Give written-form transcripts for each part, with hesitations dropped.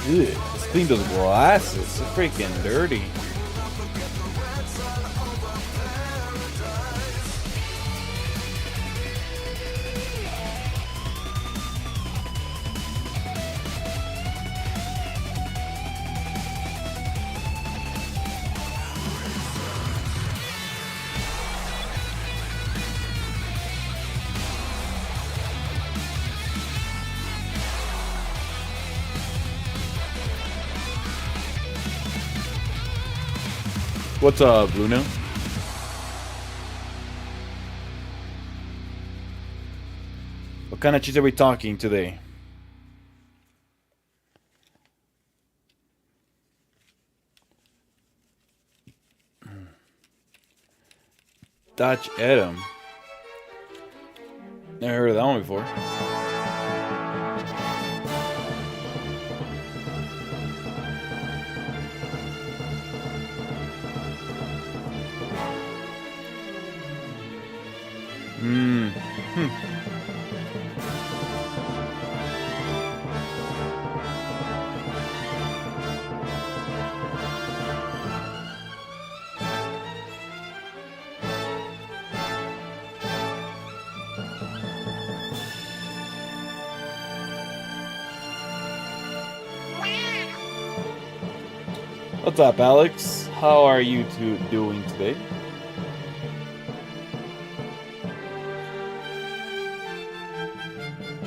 Let's clean those glasses. They're freaking dirty. What's up, Bruno? What kind of cheese are we talking today? Dutch Adam. Never heard of that one before. What's up, Alex? How are you two doing today?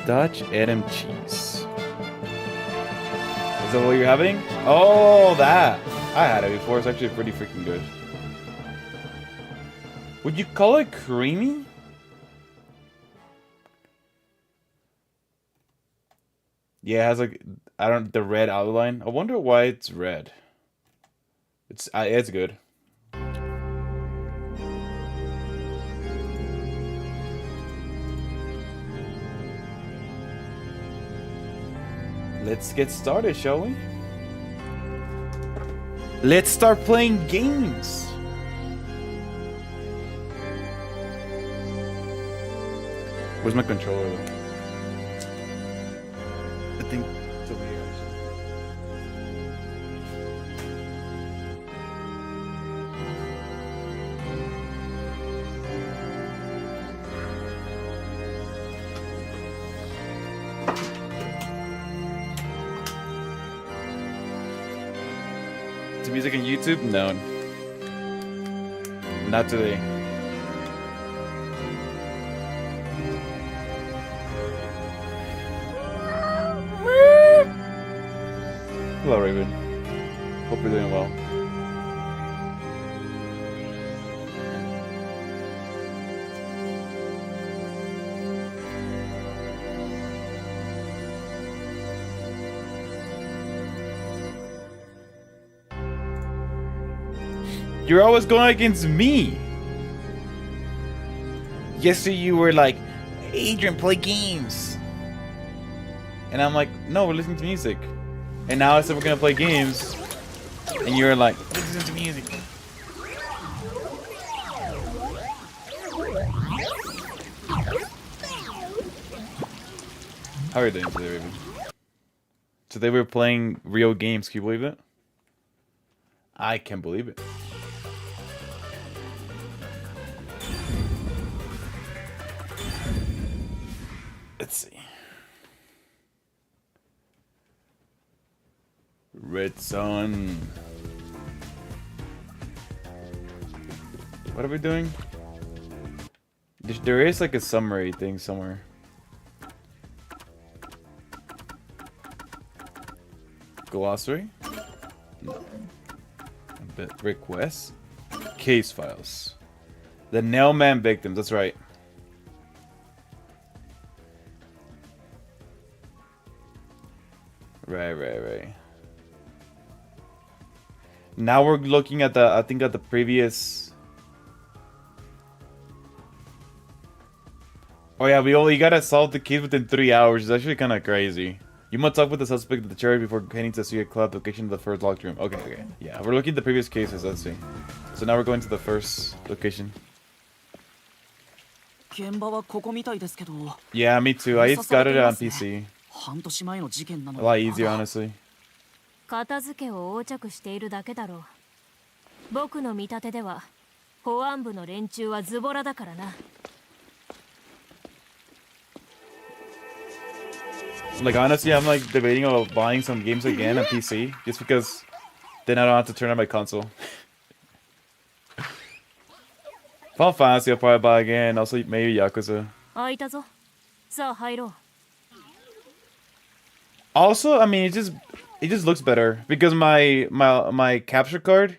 Dutch Adam cheese. Is that what you're having? Oh, that! I had it before. It's actually pretty freaking good. Would you call it creamy? Yeah, it has like, I don't, the red outline. I wonder why it's red. It's good. Let's get started, shall we? Let's start playing games. Where's my controller? I think it's over here. To music on YouTube? No. Not today. Hello, Raven. Hope you're doing well. You're always going against me. Yesterday you were like, Adrian, play games. And I'm like, no, we're listening to music. And now I said we're gonna play games. And you're like, listen to music. How are you doing today, Raven? Today we're playing real games. Can you believe it? I can't believe it. Let's see. Red Sun. What are we doing? There is like a summary thing somewhere. Glossary? No. Requests? Case files. The Nailman victims, that's right. Right. Now we're looking at I think at the previous. Oh yeah, you gotta solve the case within 3 hours. It's actually kind of crazy. You must talk with the suspect at the church before heading to see a club location of the first locked room. Okay. Yeah, we're looking at the previous cases. Let's see. So now we're going to the first location. Yeah, me too. I just got it on PC. A lot easier, honestly. 片付けを横着しているだけだろう。僕の見立てでは保安部の連中はズボラだからな。Like honestly, I'm like debating about buying some games again on PC just because then I don't have to turn on my console. Final Fantasy I'll probably buy again. Also maybe Yakuza. 開いたぞ。さあ入ろう。Also, I mean, it just looks better because my capture card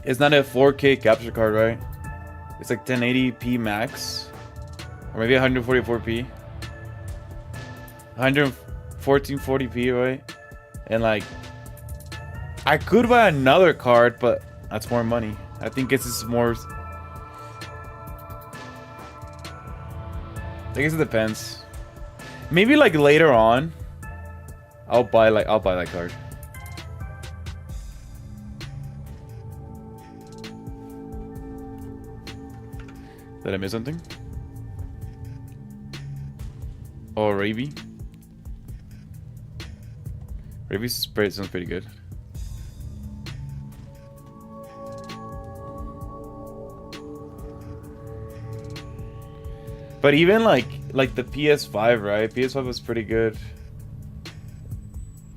is not a 4K capture card, right? It's like 1080p max, or maybe 144p, 11440p, right? And like, I could buy another card, but that's more money. I think it's just more. I guess it depends. Maybe like later on, I'll buy that card. Did I miss something? Oh, Ravi. Ravi's spray sounds pretty good. But even like the PS5, right? PS5 was pretty good.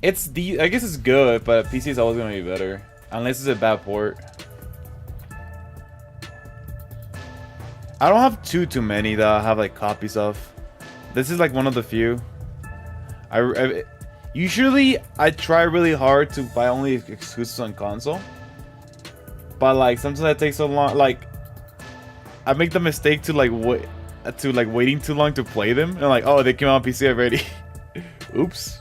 I guess it's good, but PC is always gonna be better unless it's a bad port. I don't have too many that I have like copies of. This is like one of the few. Usually I try really hard to buy only exclusives on console, but like sometimes it takes so long. Like I make the mistake to like waiting too long to play them, and like, oh, they came out on PC already. Oops.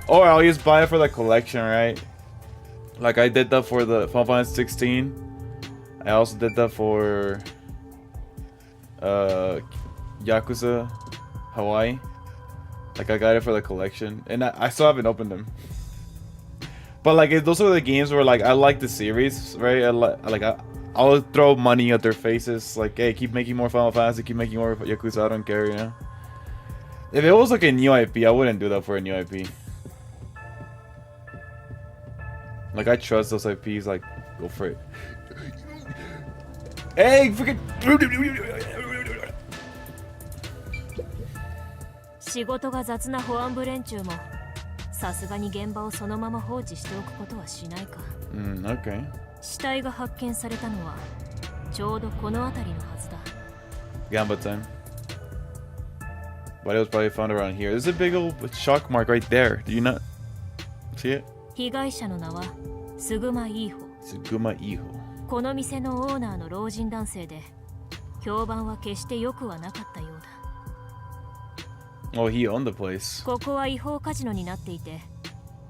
Or I'll just buy it for the collection, right? Like I did that for the Final Fantasy 16. I also did that for Yakuza Hawaii. Like I got it for the collection, and I still haven't opened them. But like those are the games where like I like the series, right? I'll throw money at their faces, like, hey, keep making more Final Fantasy, keep making more Yakuza, I don't care, you know? If it was like a new IP, I wouldn't do that for a new IP. Like, I trust those IPs, like, go for it. Hey, freaking... 仕事が雑な保安部連中もさすがに現場をそのまま放置しておくことはしないか。Okay. 死体が発見されたのはちょうどこの辺りのはずだ。Gamba time. But it was probably found around here. There's a big old shock mark right there. Do you not see it? 被害者の名はスグマ・イーホ。スグマ・イーホ。この店のオーナーの老人男性で評判は決して良くはなかったようだ。Oh, he owned the place. ここは違法カジノになっていて、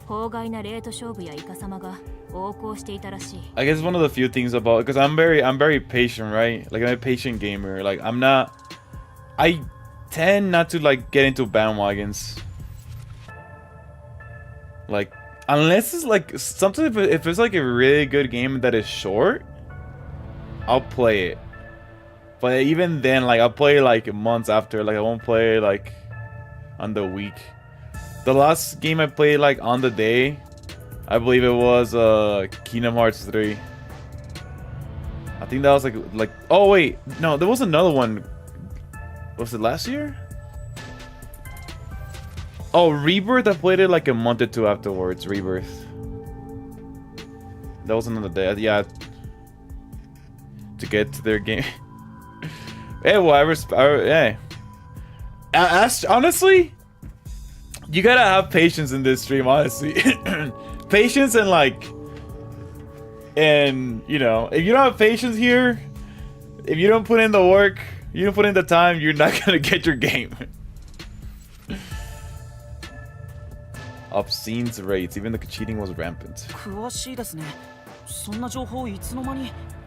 法外なレート勝負やイカサマが横行していたらしい。I guess one of the few things about, because I'm very patient, right? Like I'm a patient gamer. Like I tend not to like get into bandwagons. Like unless it's like something, if it's like a really good game that is short, I'll play it. But even then, like I'll play like months after. Like I won't play like on the week. The last game I played like on the day, I believe it was Kingdom Hearts 3. I think that was like oh wait, no, there was another one. Was it last year? Oh, Rebirth, I played it like a month or two afterwards. Rebirth. That was another day. Yeah. To get to their game. Hey, well, hey. Honestly, you gotta have patience in this stream, honestly. Patience and like, and you know, if you don't have patience here, if you don't put in the work, you don't put in the time, you're not gonna get your game. Obscene rates, even the cheating was rampant.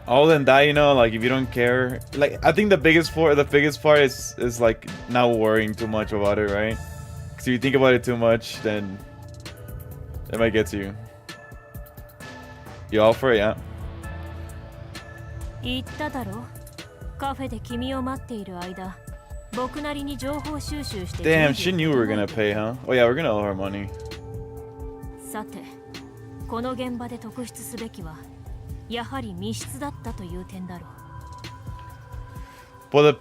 Other than that, you know, like if you don't care, like I think the biggest part is like not worrying too much about it, right? Because if you think about it too much, then it might get to you. You all for it, yeah? 言っただろ。カフェで君を待っている間、僕なりに情報収集して。 Damn, she knew we were gonna pay, huh? Oh yeah, we're gonna owe her money. さて、この現場で特筆すべきはやはり密室だったという点だろう。Well,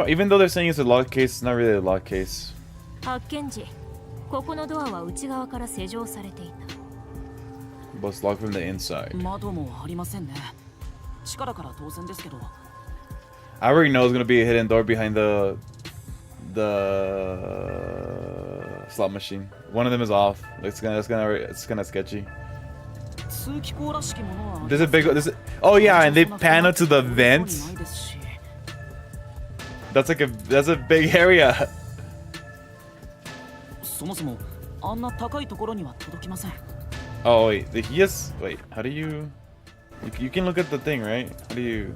even though they're saying it's a lock case, it's not really a lock case. 発見時、ここのドアは内側から施錠されていた。But it's locked from the inside. 窓もありませんね。地下だから当然ですけど。I already know it's gonna be a hidden door behind the slot machine. One of them is off. It's kind of sketchy. 通気口らしきものは。There's a big. Oh yeah, and they pan up to the vents. That's a big area. そもそもあんな高いところには届きません。Oh wait, wait. How do you can look at the thing, right? How do you?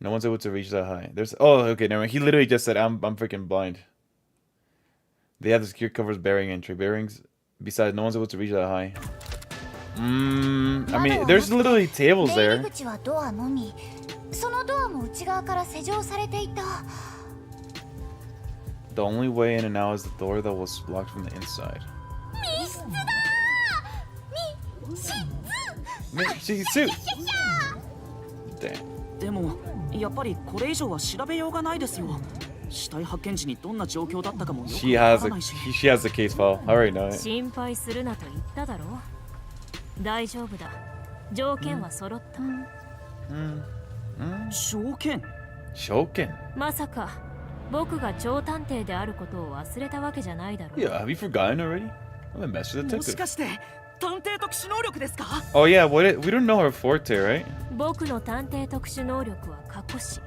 No one's able to reach that high. Okay, never mind. He literally just said, I'm freaking blind. They have the secure covers bearing entry. Bearings. Besides, no one's able to reach that high. I mean, there's literally tables there. The only way in and out is the door that was locked from the inside. Damn. でもやっぱりこれ以上は調べようがないですよ。死体発見時にどんな状況だったかもよくわからないし。She has the case file. I already know it. 心配するなと言っただろう。大丈夫だ。条件は揃った。条件？条件？まさか僕が超探偵であることを忘れたわけじゃないだろう。Yeah, have you forgotten already? I'm a master もし detective. かして探偵特殊能力ですか？ Oh yeah, we don't know her forte, right? 僕の探偵特殊能力は過去史。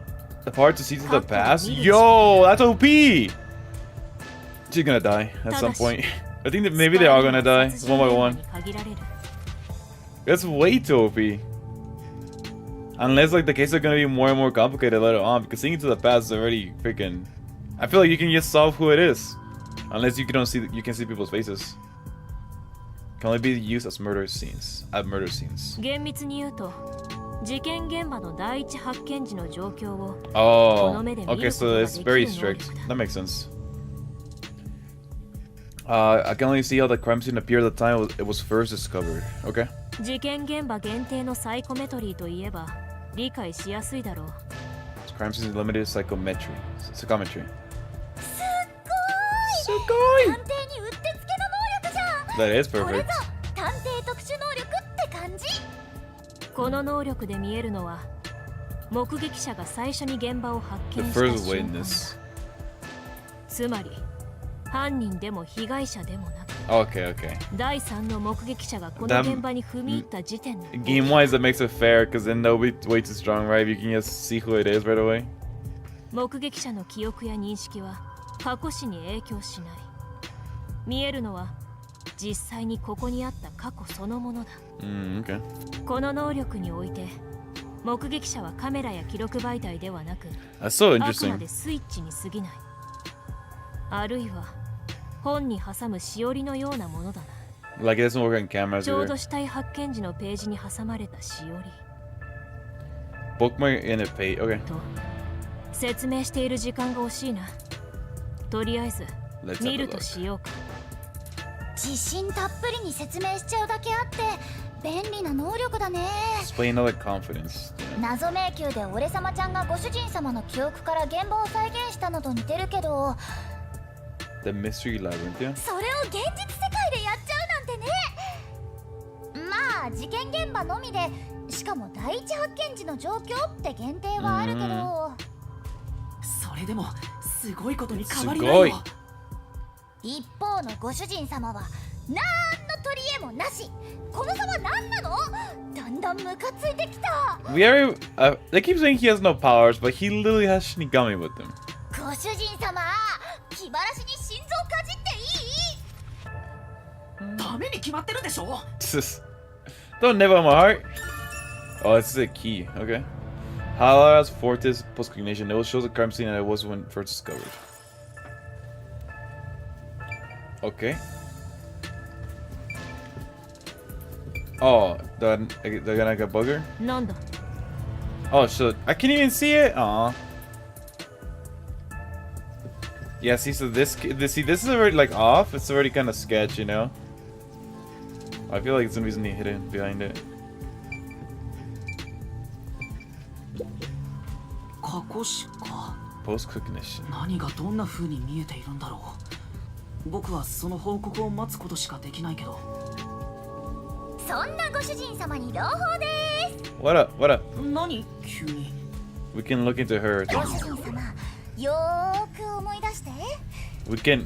The power to see to the past? Yo, that's OP! She's gonna die at some point. I think that maybe they're all gonna die, one by one. That's way too OP. Unless like the cases are gonna be more and more complicated later on, because seeing to the past is already freaking. I feel like you can just solve who it is, unless you can see people's faces. Can only be used as murder scenes. At murder scenes. 厳密に言うと、事件現場の第一発見時の状況を Oh, okay, so it's very strict. That makes sense. I can only see how the crime scene appeared at the time it was first discovered. Okay. 事件現場限定のサイコメトリーといえば理解しやすいだろう。Crime scene limited psychometry. すっごい！探偵にうってつけの能力じゃん。That is perfect. これぞ探偵特殊能力って感じ。この能力で見えるのは目撃者が最初に現場を発見した瞬間。つまり犯人でも被害者でもなく。Okay. 第3の目撃者がこの現場に踏み入った時点で。Game wise, that makes it fair, because then they'll be way too strong, right? You can just see who it is right away. 目撃者の記憶や認識は過去史に影響しない。見えるのは実際にここにあった過去そのものだ。Okay. この能力において目撃者はカメラや記録媒体ではなく、 That's so あくま interesting. でスイッチに過ぎない。あるいは本に挟むしおりのようなものだな。 Like it doesn't work on cameras ちょうど either. 死体発見時のページに挟まれたしおり。 Bookmark in a page. Okay. と説明している時間が惜しいな。とりあえず Let's have 見 a ると look. しようか。自信たっぷりに説明しちゃうだけあって便利な能力だね。 Explain all the confidence. Yeah. 謎迷宮で俺様ちゃんがご主人様の記憶から現場を再現したのと似てるけど、 The mystery labyrinth, yeah. それを現実世界でやっちゃうなんてね。まあ事件現場のみで、しかも第一発見時の状況って限定はあるけど、それでもすごいことに変わりないよ。一方のご主人様はなんの取り柄もなし。この差は何なの？だんだんムカついてきた。 We already. They keep saying he has no powers, but he literally has Shinigami with him. ご主人様、気晴らしに心臓かじっていい？ダメに決まってるでしょ。 Don't never on my heart. Oh, this is a key. Okay. Hala's Fortis post-cognition. It will show the crime scene that it was when first discovered. Okay. Oh, they're gonna get bugger? なんだ。 Oh, shit. I can't even see it? Aw. Yeah, see, so this is already like off. It's already kind of sketch, you know. I feel like somebody's gonna be hidden behind it. 過去史か。 Post cognition. 何がどんな風に見えているんだろう。僕はその報告を待つことしかできないけど。そんなご主人様に朗報です。 What up? What up? 何急に。 We can look into her. ご主人様、よーく思い出して。 We can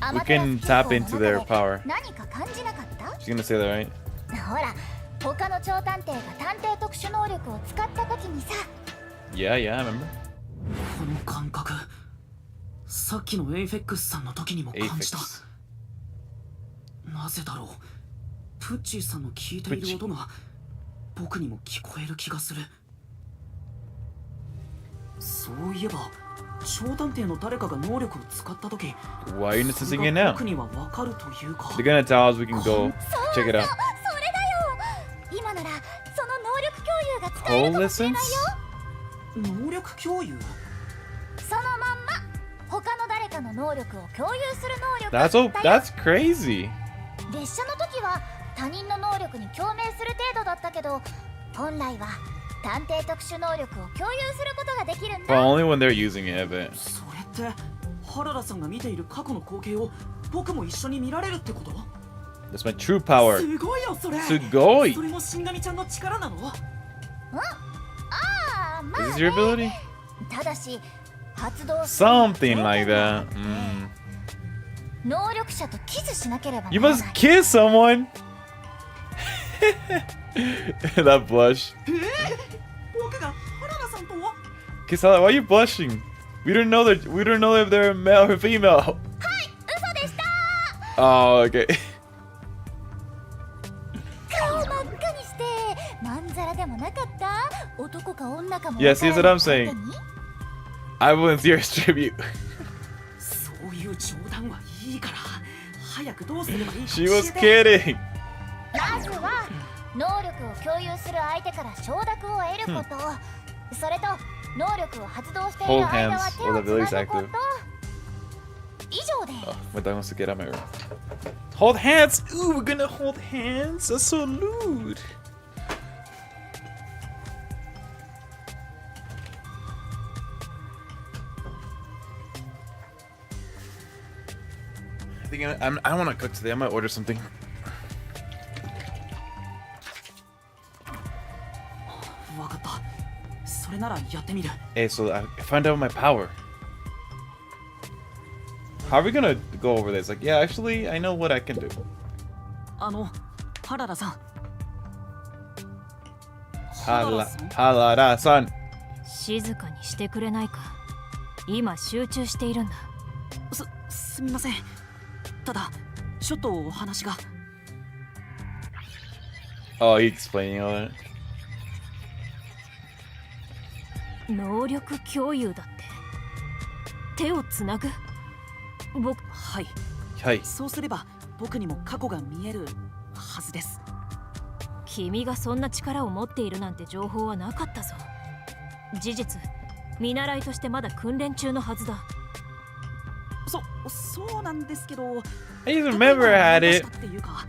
tap into their power. 何か感じなかった？ She's gonna say that, right? ほら、他の超探偵が探偵特殊能力を使った時にさ。 Yeah, I remember. この感覚、さっきのエイフェックスさんの時にも感じた。なぜだろう。プッチーさんの聞いている音が僕にも聞こえる気がする。そういえば、超探偵の誰かが能力を使った時、 Why are you noticing it now? 僕にはわかるというか。 They're gonna tell us we can go check it out. それだよ。今ならその能力共有が使えるかもしれないよ。能力共有？そのまんま他の誰かの能力を共有する能力だよ。 That's crazy. 列車の時は他人の能力に共鳴する程度だったけど、本来は探偵特殊能力を共有することができるんだ。 Well, only when they're using it, I bet. それって原田さんが見ている過去の光景を僕も一緒に見られるってこと？ That's my true power. すごいよそれ。すごい。それも死神ちゃんの力なの？ああ、まあ Is this your ability? ただし発動 Something like that. 能力者とキスしなければならない。 You must kiss someone. That blush. 僕が原田さんとは？ Kiss, why are you blushing? We don't know if they're male or female. はい、嘘でした。 Oh, okay. 顔真っ赤にしてまんざらでもなかった。男か女かも。 Yeah, see, that's what I'm saying. I will serious tribute. そういう冗談はいいから早くどうすればいいか She 教え was て。 kidding. まずは能力を共有する相手から承諾を得ること、それと能力を発動している Hold 間は hands 手 while を the ability つ is なぐこ active. と。以上です。 Oh, my dog wants to get out my room. Hold hands. Ooh, we're gonna hold hands. That's so lewd. I think I don't want to cook today. I might order something. わかった。それならやってみる。 Hey, so I found out my power. How are we gonna go over this? Like, yeah, actually, I know what I can do. 原田さん。 Halada-san. 静かにしてくれないか。今集中しているんだ。すみません。ただちょっとお話が。 Oh, he's explaining all that. 能力共有だって。手をつなぐ？はい。はい。そうすれば僕にも過去が見えるはずです。君がそんな力を持っているなんて情報はなかったぞ。事実、見習いとしてまだ訓練中のはずだ。そうなんですけど。I even remember I had it. っていうか、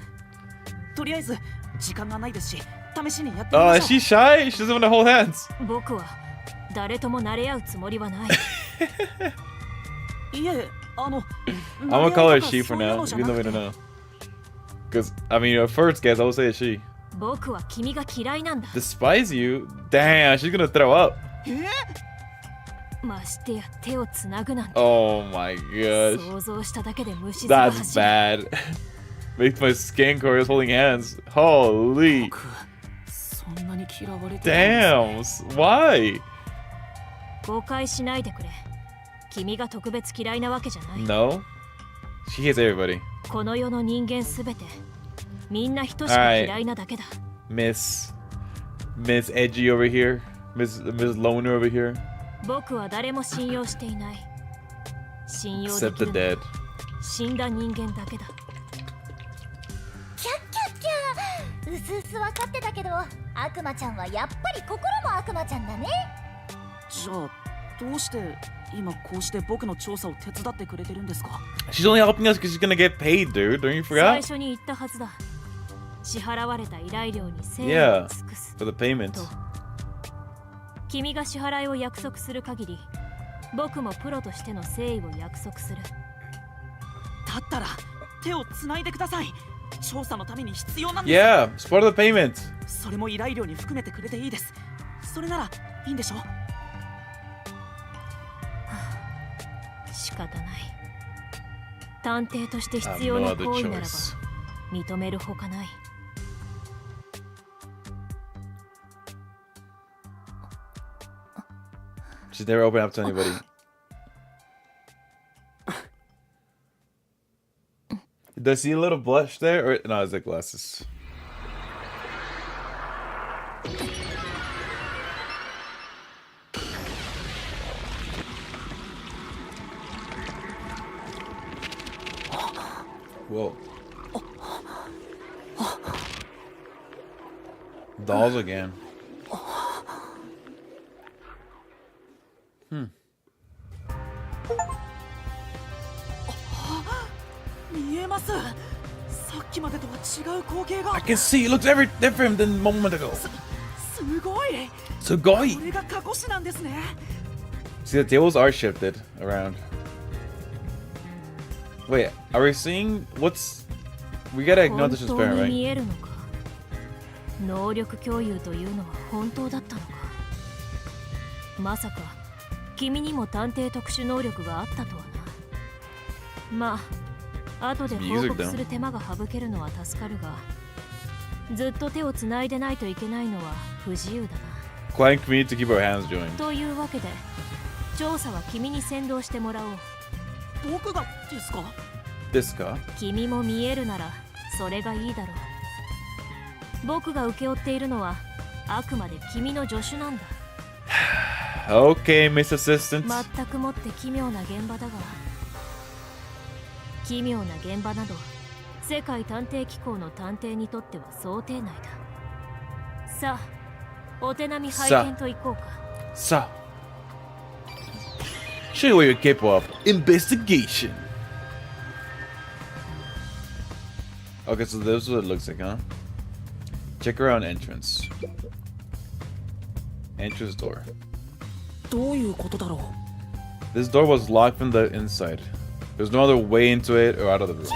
とりあえず時間がないですし、試しにやってみ Oh, ま is しょ she shy? She doesn't want to hold hands. 僕は誰とも慣れ合うつもりはない。う。いえ、I'm gonna call her she for now, even though we don't know. Because, I mean, at first guess, I would say it's she. 僕は君が嫌いなんだ。 Despise you? Damn, she's gonna throw up. ましてや手をつなぐなんて。 Oh my gosh. 想像しただけで虫が That's 走る。 bad. Makes my skin chorus holding hands. Holy. 僕、そんなに嫌われてたんです Damn. Why? 誤解しないでくれ。君が特別嫌いなわけじゃない。 No. She hates everybody. この世の人間すべてみんな等しく嫌いなだけだ。Miss Edgy over here. Miss Loner over here. 僕は誰も信用していない。信用で Except き the る dead. 死んだ人間だけだ。キャッキャッキャー。うすうす分かってたけど、悪魔ちゃんはやっぱり心も悪魔ちゃんだね。じゃあどうして今こうして僕の調査を手伝ってくれてるんですか？ She's only helping us because she's gonna get paid, dude. Don't you 最 forget? 初に言ったはずだ。支払われた依頼料に誠意 Yeah, を尽くす for the payments. と。君が支払いを約束する限り、僕もプロとしての誠意を約束する。だったら手をつないでください。調査のために必要なんです。 Yeah, it's part of the payment. それも依頼料に含めてくれていいです。それならいいんでしょ？仕方ない。探偵として必要な行為ならば認めるほかない。She's never opened up to anybody. Does he see a little blush there? Or no, it's the glasses. Whoa. Dolls again. 見えます。さっきまでとは違う光景が。 I can see it looks very different than a moment ago. すごい。So goy. これが過去史なんですね。 See, the tables are shifted around. Wait, are we seeing what's? We gotta acknowledge this 本 parent, 当に見 right? えるのか。能力共有というのは本当だったのか。まさか君にも探偵特殊能力があったとはな。まあ後で報告する手間が省けるのは助かるが、ずっと手をつないでないといけないのは不自由だな。 Quite convenient to keep our hands joined. というわけで調査は君に先導してもらおう。僕がですか？ This guy. 君も見えるならそれがいいだろう。僕が請け負っているのはあくまで君の助手なんだ。 Okay, Miss Assistant. 全くもって奇妙な現場だが、奇妙な現場など世界探偵機構の探偵にとっては想定内だ。さあお手並み拝見といこうか。 So, show you what you're capable of. Investigation. Okay, so this is what it looks like, huh? Check around entrance. Entrance door. どういうことだろう。 This door was locked from the inside. There's no other way into it or out of the room.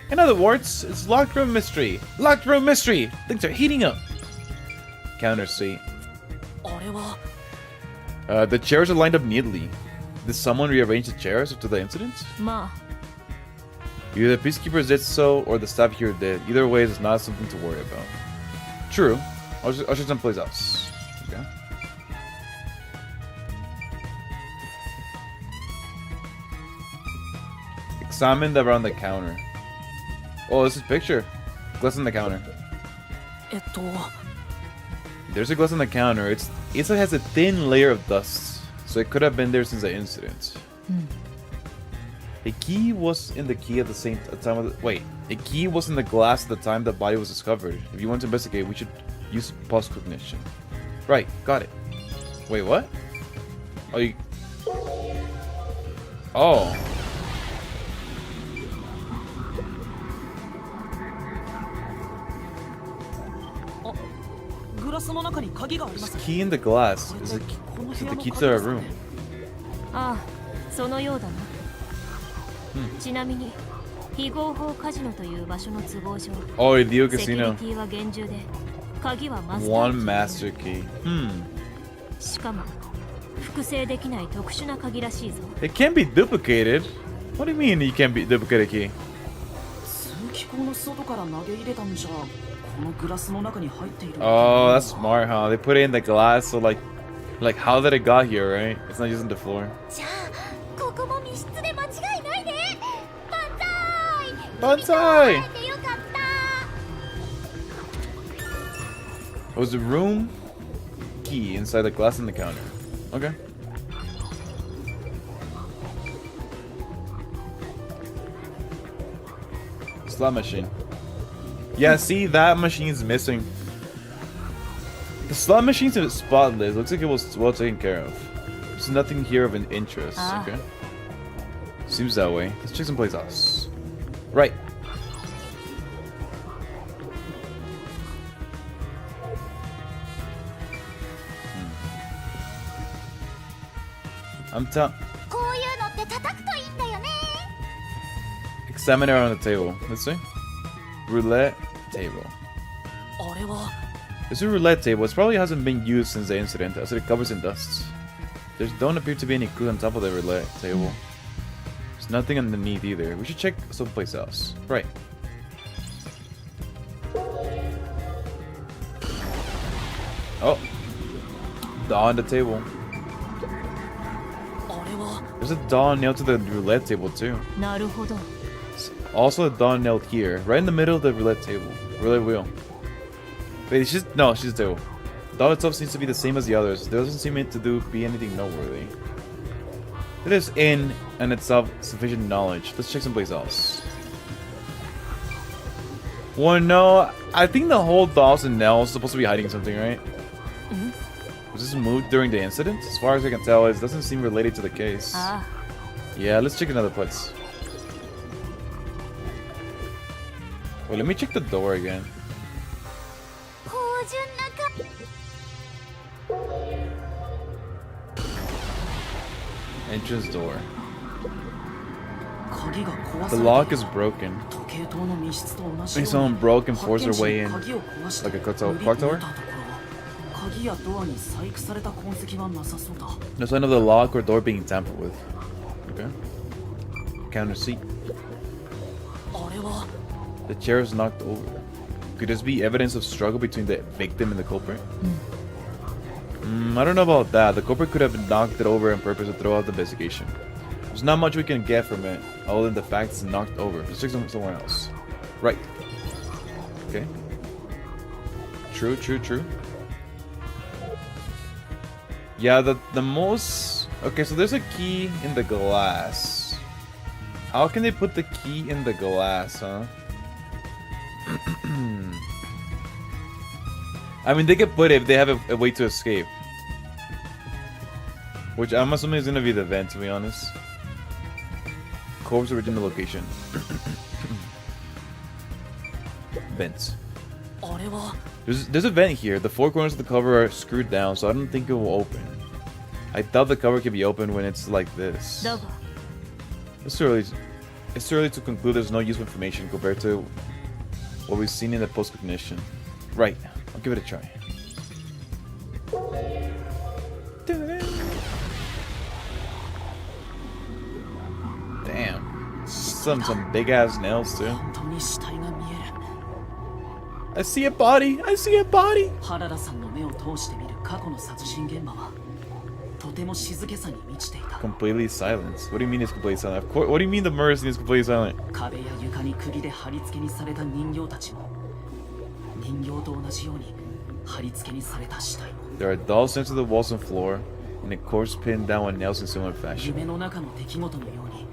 In other words, it's locked room mystery. Locked room mystery. Things are heating up. Counter seat. あれは The chairs are lined up neatly. Did someone rearrange the chairs after the incident? ま Either the peacekeepers did so, or the staff here did. Either way, it's not something to worry about. True. I'll show someplace else. Okay. Examine around the counter. Oh, this is picture. Glass on the counter. えっと There's a glass on the counter. It has a thin layer of dust, so it could have been there since the incident. A key was in the key at the same time. Wait, a key was in the glass at the time the body was discovered. If you want to investigate, we should use pulse cognition. Right, got it. Wait, what? Oh, you. Oh. グラスの中に鍵があり There's ま a す。 key in the glass. Is it the key to our room? ああそのようだな。ちなみに非合法カジノという場所の都合上、 Oh, Dio セキュリ Casino. ティは厳重で鍵はマスター One キー。 master key. しかも複製できない特殊な鍵らしいぞ。 It can't be duplicated. What do you mean you can't be duplicate a key? 通気口の外から投げ入れたんじゃ、このグラスの中に入っている。 Oh, that's smart, huh? They put it in the glass, so like how did it got here, right? It's not using the floor. じゃあここも密室で間違いないね。万歳！君と会えてよかった。 It was a room key inside the glass on the counter. Okay. Slot machine. Yeah, see, that machine's missing. The slot machine's spotless. Looks like it was well taken care of. There's nothing here of an interest. Okay. Seems that way. Let's check someplace else. Right. I'm telling. こういうのって叩くといいんだよね。 Examine around the table. Let's see. Roulette table. あれは It's a roulette table. It probably hasn't been used since the incident, as it covers in dust. There don't appear to be any clue on top of the roulette table. There's nothing underneath either. We should check someplace else. Right. Oh. Doll on the table. あれは There's a doll nailed to the roulette table too. なるほど。 Also a doll nailed here, right in the middle of the roulette table. Roulette wheel. Wait, she's the table. The doll itself seems to be the same as the others. There doesn't seem it to be anything noteworthy. It is in and itself sufficient knowledge. Let's check someplace else. Well, no, I think the whole dolls and Nell is supposed to be hiding something, right? Was this moved during the incident? As far as I can tell, it doesn't seem related to the case. Yeah, let's check another place. Wait, let me check the door again. 芳醇なか Entrance door. 鍵が壊 The され lock て is broken. 時計塔の密室と同じ Maybe よう someone に broke and forced their way in. 鍵を壊して Like a clock 売り込め tower? たところ鍵やドアに細工された痕跡はなさそうだ No sign of the lock or door being tampered with. Okay. Counter seat. あれは The chair is knocked over. Could this be evidence of struggle between the victim and the culprit? I don't know about that. The culprit could have knocked it over on purpose to throw out the investigation. There's not much we can get from it, other than the fact it's knocked over. Let's check somewhere else. Right. Okay. True, true, true. Yeah, the most... Okay, so there's a key in the glass. How can they put the key in the glass, huh? I mean, they could put it if they have a way to escape. Which I'm assuming is gonna be the vent, to be honest. Corpse original location. Vents. あれは There's a vent here. The four corners of the cover are screwed down, so I don't think it will open. I thought the cover could be opened when it's like this. だが It's too early to conclude there's no useful information compared to what we've seen in the post-cognition. Right. I'll give it a try. Damn. Some big ass nails too. 本当に死体が見える I see a body! I see a body! 原田さんの目を通して見る過去の殺人現場はとても静けさに満ちていた Completely silent. What do you mean it's completely silent? Of course. What do you mean the murder scene is completely silent? 壁や床に釘で貼り付けにされた人形たちも人形と同じように貼り付けにされた死体も There are dolls next to the walls and floor, and a corpse pinned down with nails in similar fashion. 夢の中の出来事のように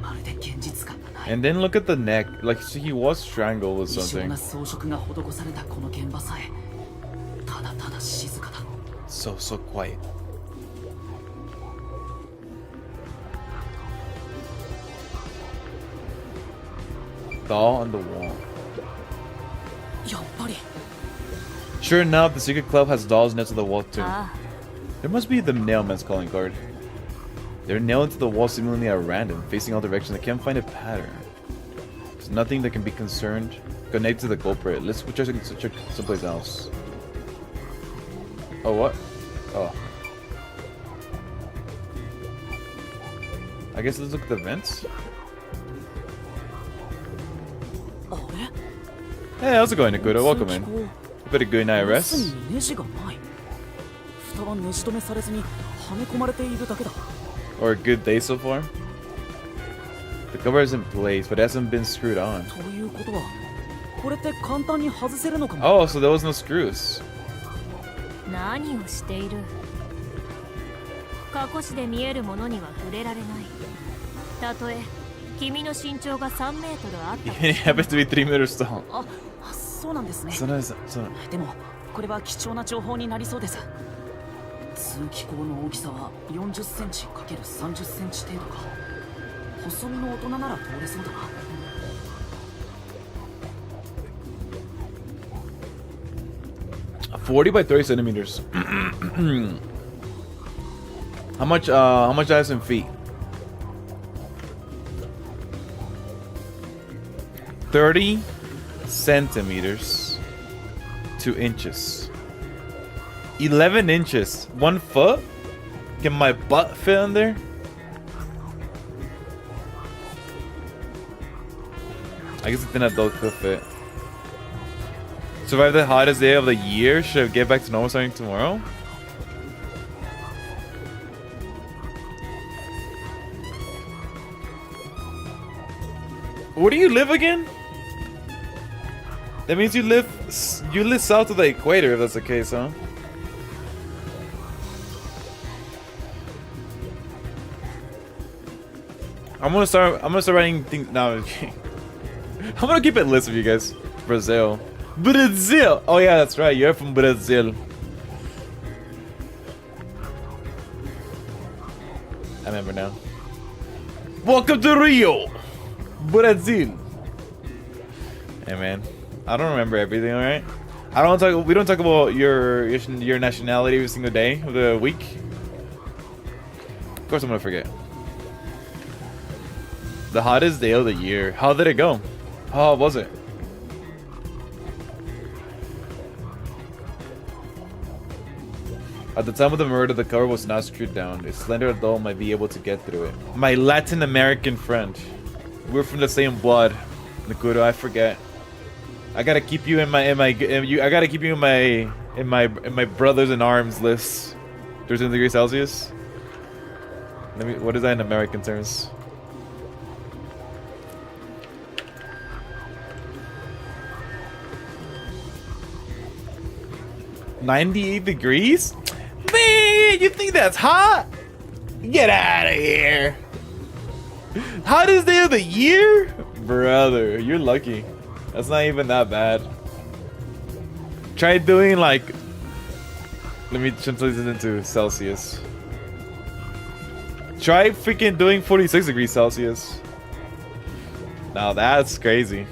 まるで現実感がない And then look at the neck. Like, he was strangled with 異常 something. な装飾が施されたこの現場さえただただ静かだ So quiet. Doll on the wall. やっぱり Sure enough, the secret club has dolls next to the wall too. あ There must be the nailman's calling card. They're nailed into the wall seemingly at random, facing all directions. I can't find a pattern. There's nothing that can be connected to the culprit. Let's check someplace else. Oh, what? Oh. I guess let's look at the vents. あれ Hey, how's it going, Nakuda? Welcome in. You better good night 椅子 rest. にネジがない蓋はネジ止めされずにはめ込まれているだけだ Or a good day so far. The cover is in place, but it hasn't been screwed on. ということはこれって簡単に外せるのかも Oh, so there was no screws. 何をしている過去紙で見えるものには触れられないたとえ君の身長が3メートルあった Even it happens to be 3 meters tall. あそうなんですね So nice. So でもこれは貴重な情報になりそうです通気口の大きさは40センチ ×30 センチ程度か。細身の大人なら通れそうだな。40 by 30 centimeters. How much that is in feet? 30 centimeters, 2 inches. 11 inches, 1 foot? Can my butt fit in there? I guess it's an adult could fit. Survive the hottest day of the year? Should I get back to normal starting tomorrow? Where do you live again? That means you live south of the equator if that's the case, huh? I'm gonna start writing things now. I'm gonna keep it list of you guys. Brazil. Brazil! Oh yeah, that's right, you're from Brazil. I remember now. Welcome to Rio! Brazil! Hey man, I don't remember everything, alright? We don't talk about your nationality every single day of the week. Of course I'm gonna forget. The hottest day of the year. How did it go? How was it? At the time of the murder, the cover was not screwed down. A slender adult might be able to get through it. My Latin American friend. We're from the same blood. Nakuro, I forget. I gotta keep you in my brothers in arms list. 13 degrees Celsius. What is that in American terms? $98 degrees? Man, you think that's hot? Get out of here. Hottest day of the year? Brother, you're lucky. That's not even that bad. Try doing like... Let me translate this into Celsius. Try freaking doing 46 degrees Celsius. Now that's crazy.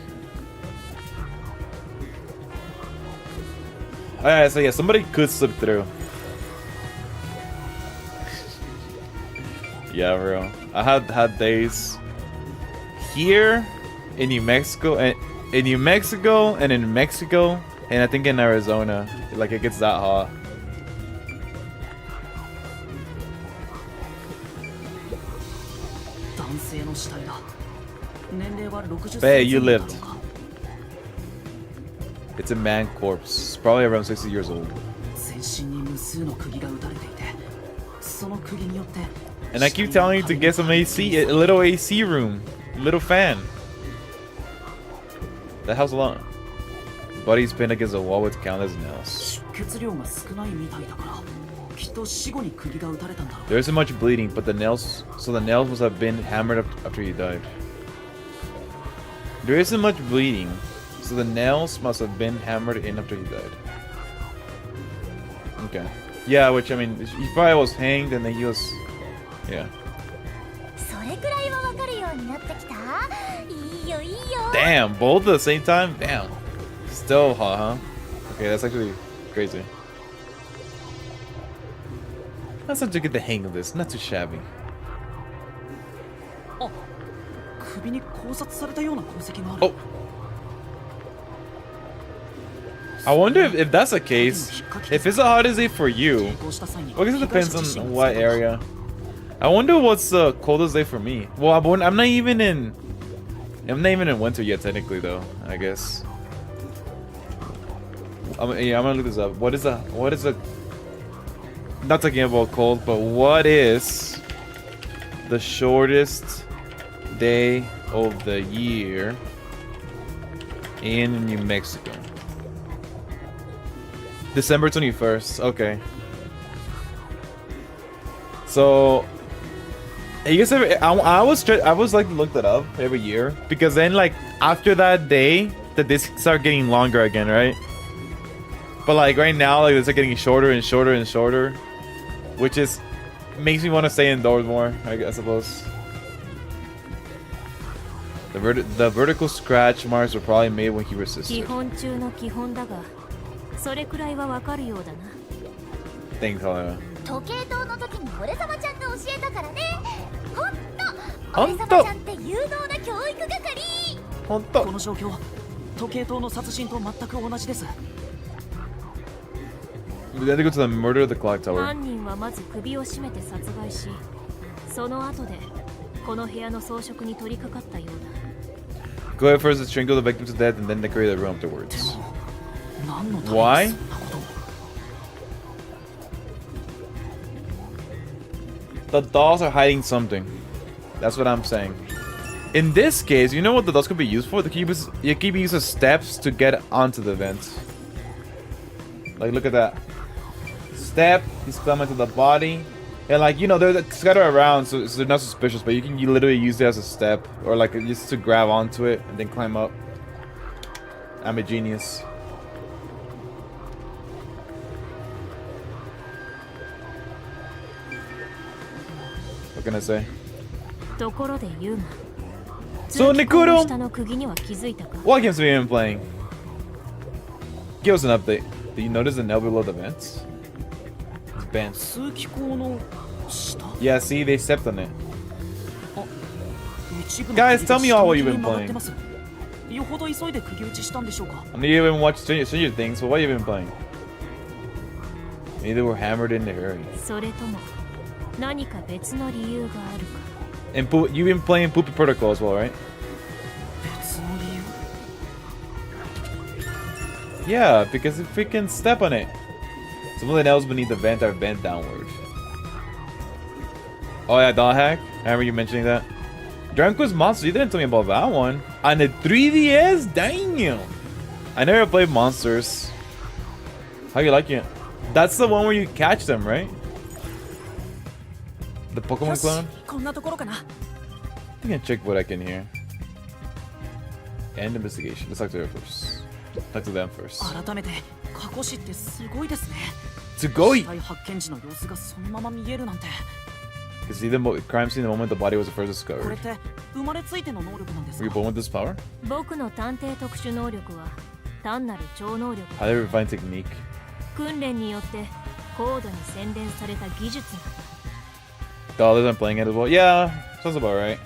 Alright, so yeah, somebody could slip through. Yeah, bro. I had days here in New Mexico and in Mexico, and I think in Arizona. Like it gets that hot. Hey, you lived. It's a man corpse. It's probably around 60 years old. And I keep telling you to get some AC, a little AC room, a little fan. That helps a lot. Body's pinned against the wall with countless nails. There isn't much bleeding, but the nails must have been hammered up after he died. There isn't much bleeding, so the nails must have been hammered in after he died. Okay. Yeah, which I mean, he probably was hanged and then he was... Yeah. Damn, both at the same time? Damn. Still hot, huh? Okay, that's actually crazy. That's not to get the hang of this. Not too shabby. Oh. I wonder if that's the case. If it's the hottest day for you, well, I guess it depends on what area. I wonder what's the coldest day for me. Well, I'm not even in winter yet, technically, though. I guess. I'm gonna look this up. What is the? Not talking about cold, but what is the shortest day of the year in New Mexico? December 21st. Okay. So, you guys ever? I was like look that up every year because then like after that day, the days start getting longer again, right? But like right now, like it's like getting shorter and shorter and shorter. which is makes me want to stay indoors more, I suppose. The vertical scratch marks were probably made when he resisted. 基本中の基本だが、それくらいはわかるようだな。Thanks, Helena. 時計塔の時に俺様ちゃんが教えたからね。ほんとほんと俺様ちゃんって有能な教育係。ほんと。この状況、時計塔の殺人と全く同じです。We had to go to the murder of the clock tower. 犯人はまず首を絞めて殺害し、その後でこの部屋の装飾に取り掛かったようだ。Go ahead first to strangle the victim to death and then decorate the room afterwards. 何のために Why? そんなことを。The dolls are hiding something. That's what I'm saying. In this case, you know what the dolls could be used for? You keep using steps to get onto the vent. Like, look at that. Step, he's climbing to the body. And like, you know, they're scattered around, so they're not suspicious, but you literally use it as a step. Or like, just to grab onto it and then climb up. I'm a genius. What can I say? ところでユーマ。 So, Nikuro! 下の釘には気づいたか？ What games have you been playing? Give us an update. Did you notice the nail below the vents? It's bent. 通気口の下。 Yeah, see, they stepped on it. 一部の Guys, 釘が tell me all what you've 下 been に曲がっ playing. てます。よほど急いで釘打ちしたんでしょうか。 I know you haven't watched Stranger Things, but what have you been playing? Maybe they were hammered in the hurry. それとも何か別の理由があるか。 And you've been playing Poopy Protocol as well, right? 別の理由。 Yeah, because if we can step on it. Some of the nails beneath the vent are bent downward. Oh yeah, doll hack? I remember you mentioning that. Dranko's Monster, you didn't tell me about that one. On the 3DS? Damn! I never played Monsters. How you like it? That's the one where you catch them, right? The よ Pokemon し clone? こんなところかな。 I can check what I can hear. End investigation. Let's talk to her first. Talk to them first. 改めて過去史ってすごいですね。すごい! 死体発見時の様子がそのまま見えるなんて。 You see the crime scene the moment the body was first これ discovered. って生まれついての能力なんです Were you か？ born with this power? 僕の探偵特殊能力は単なる超能力だ。 Highly refined technique. 訓練によって高度に洗練された技術なんだ。 Dollars I'm playing it as well. Yeah, sounds about right.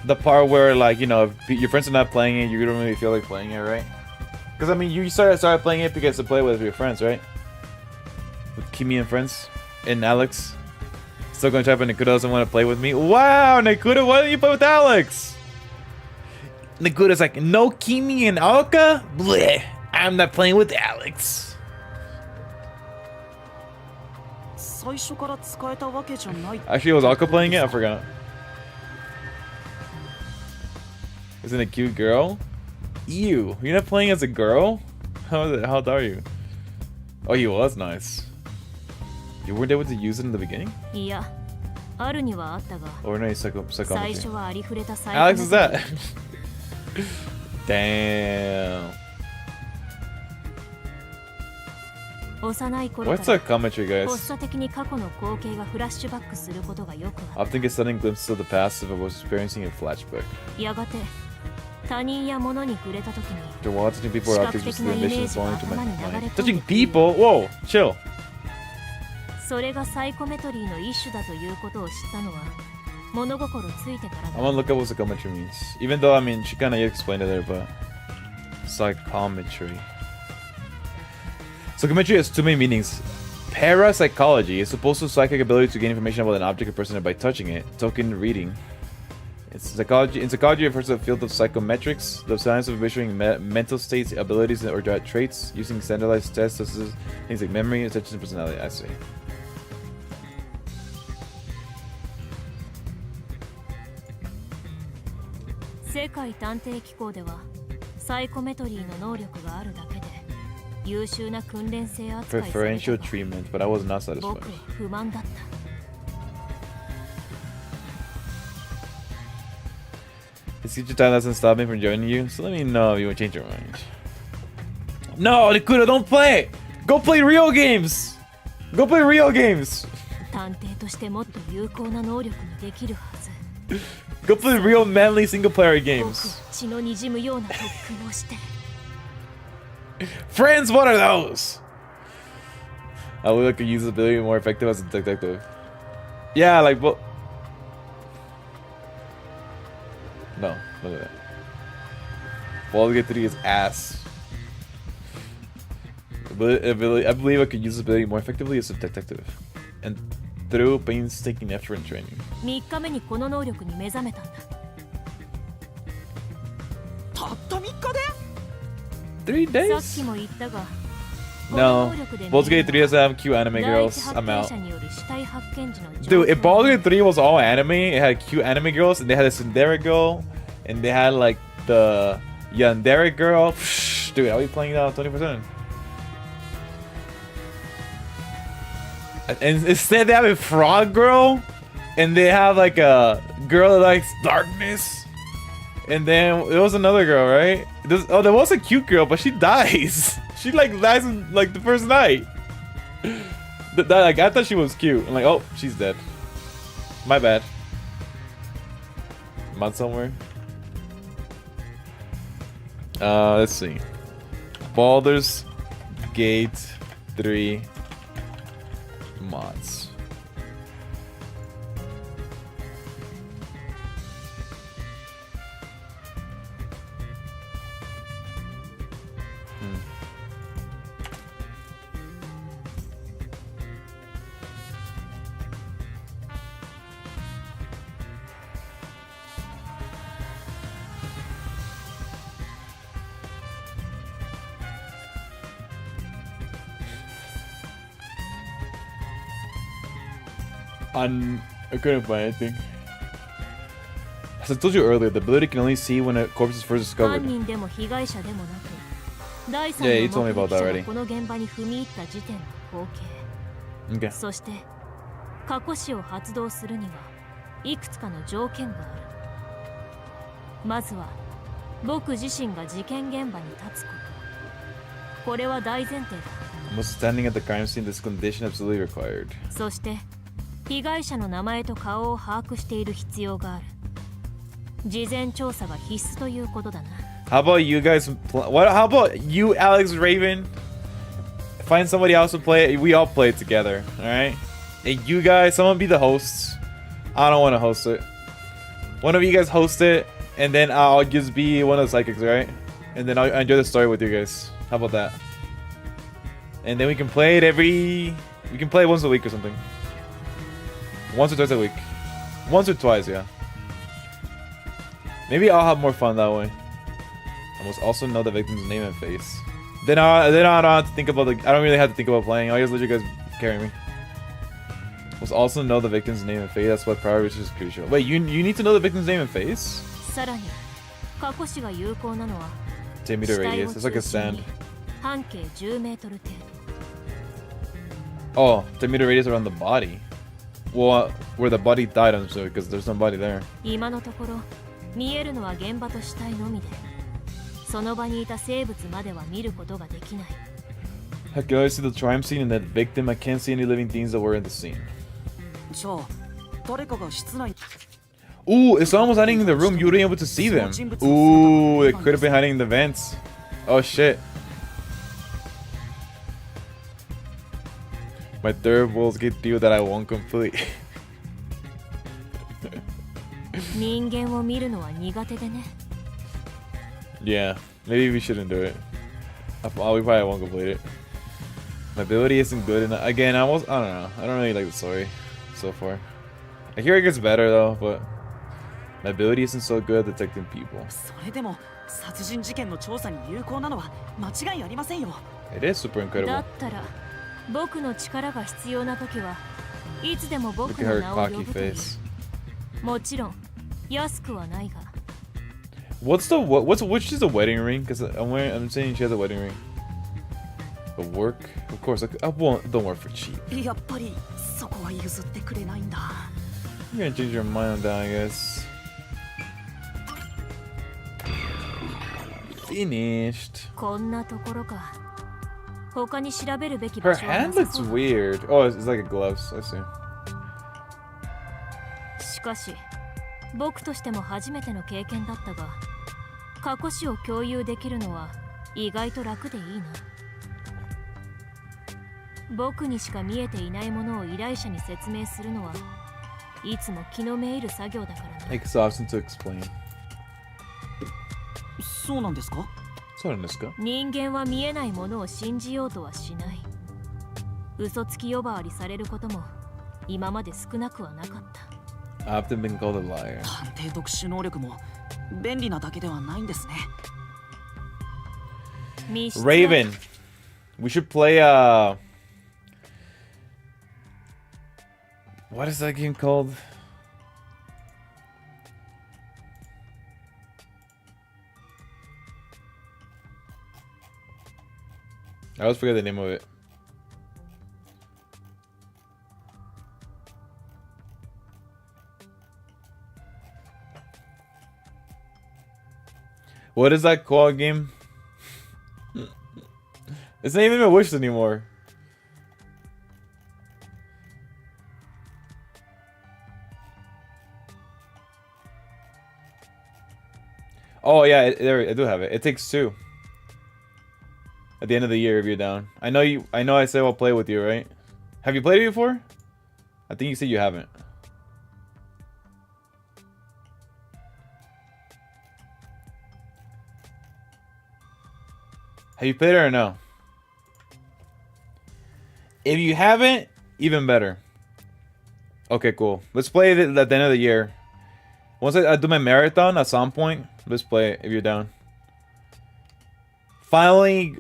The part where, like, you know, if your friends are not playing it, you don't really feel like playing it, right? Because I mean, you started playing it because to play with your friends, right? With Kimi and friends and Alex. Still going to try, but Nakuda doesn't want to play with me. Wow, Nakuda, why don't you play with Alex? Nakuda's like, no Kimi and Alka? Bleh, I'm not playing with Alex. 最初から使えたわけじゃない。 Actually, was Alka playing it? I forgot. Isn't it a cute girl? Ew, you're not playing as a girl? How old are you? Oh, he was nice. You weren't able to use it in the beginning? いや、あるにはあったが、 Or no, 最 psychology. 初はありふれた最 Alex, is that? Damn. 幼い頃 What's か a ら commentary, 発 guys? 作的に過去の光景がフラッシュバックすることがよくあ Often get sudden glimpses of the past if I was experiencing a flashback. る。やがて他人や物に触れた時に After a while, touching people or objects was the emissions falling to my Shikak-tekina mind. image Touching people? Whoa, chill. それがサイコメトリーの一種だということを知ったのは物心ついてから I'm だ。 gonna look up what psychometry means. Even though, I mean, she kinda explained it there, but... Psychometry. Psychometry has two main meanings. Parapsychology is supposed to psychic ability to gain information about an object or person by touching it. Token reading. It's psychology. In psychology, it refers to the field of psychometrics, the science of measuring mental states, abilities, or traits using standardized tests such as things like memory, attention, and personality. I see. 世界探偵機構ではサイコメトリーの能力があるだけで優秀な訓練生扱いされ Preferential たが treatment, but I was not satisfied. 僕は不満だった。 This teacher time doesn't stop me from joining you, so let me know if you want to change your mind. No, Nikura, don't play! Go play real games! Go play real games! 探偵としてもっと有効な能力にできるはず。 Go play real manly single player games. 血の滲むような特訓をして。 Friends, what are those? I would like a usability more effective as a detective. Yeah, like, well, no, look at that. Baldur's Gate 3 is ass. I believe I could use this ability more effectively as a detective, and through painstaking effort and training. 3日目にこの能力に目覚めたんだ。たった3日で 3 days? さっきも言ったが、 No. Baldur's Gate 3 doesn't have cute anime girls. I'm out. Dude, if Baldur's Gate 3 was all anime, it had cute anime girls, and they had a tsundere girl, and they had like the yandere girl. Psh, dude, I'll be playing that 20%. And instead they have a frog girl, and they have like a girl that likes darkness, and then there was another girl, right? There was a cute girl, but she dies. She like dies in like the first night. Like I thought she was cute. I'm like, oh, she's dead. My bad. I'm out somewhere. Let's see. Baldur's Gate 3 mods. I couldn't find anything. As I told you earlier, the ability can only see when a corpse is first discovered. Yeah, you told me about that already. Okay. そして過去死を発動するにはいくつかの条件がある。まずは僕自身が事件現場に立つこと。これは大前提だ。Almost standing at the crime scene, this condition absolutely required. そして被害者の名前と顔を把握している必要がある。事前調査が必須ということだな。How about you guys? How about you, Alex Raven? Find somebody else to play it. We all play it together, all right? And you guys, someone be the hosts. I don't want to host it. One of you guys host it, and then I'll just be one of the psychics, right? And then I'll enjoy the story with you guys. How about that? And then we can play it we can play it once a week or something. Once or twice a week. Once or twice, yeah. Maybe I'll have more fun that way. I must also know the victim's name and face. Then I don't have to think about I don't really have to think about playing. I'll just let you guys carry me. Must also know the victim's name and face. That's what priority is crucial. Wait, you need to know the victim's name and face? さらに過去死が有効なのは 10 meter radius. It's like a stand. 半径10メートル程度。 Oh, 10 meter radius around the body. Well, where the body died, I'm sure, because there's nobody there. 今のところ見えるのは現場と死体のみで、その場にいた生物までは見ることができない。I can only see the crime scene and that victim. I can't see any living things that were in the scene. じゃあ誰かが室内 Ooh, if someone was hiding in the room, you wouldn't be able to see them. Ooh, they could have been hiding in the vents. Oh shit. My third Baldur's Gate deal that I won't complete. 人間を見るのは苦手でね。Yeah, maybe we shouldn't do it. We probably won't complete it. My ability isn't good enough. Again, I don't know. I don't really like the story so far. I hear it gets better though, but my ability isn't so good at detecting people. それでも殺人事件の調査に有効なのは間違いありませんよ。 It is super だ incredible. ったら僕の力が必要な時はいつでも僕 Look at の her 名を呼 cocky ぶという。 face. もちろん安くはないが。 Which is the wedding ring? Because I'm saying she has a wedding ring. A work? Of course, I won't. Don't work for cheap. やっぱりそこは譲ってくれないんだ。 You're gonna change your mind on that, I guess. Finished. こんなところか。他に調べるべき場 Her 所は hand なさ looks そう。 weird. Oh, it's like a gloves. I see. しかし僕としても初めての経験だったが、過去史を共有できるのは意外と楽でいいな。僕にしか見えていないものを依頼者に説明するのはいつも気のめいる作業だからな。Exhausting to explain. そうなんですか？そうなんですか？人間は見えないものを信じようとはしない。嘘つき呼ばわりされることも今まで少なくはなかった。I've often been called a liar. 探偵特殊能力も便利なだけではないんですね。Raven, we should play what is that game called? I always forget the name of it. What is that called game? It's not even a wish anymore. Oh yeah, there I do have it. It takes 2. At the end of the year if you're down. I know I said I'll play with you, right? Have you played it before? I think you said you haven't. Have you played it or no? If you haven't, even better. Okay, cool. Let's play it at the end of the year. Once I do my marathon at some point, let's play it if you're down. Finally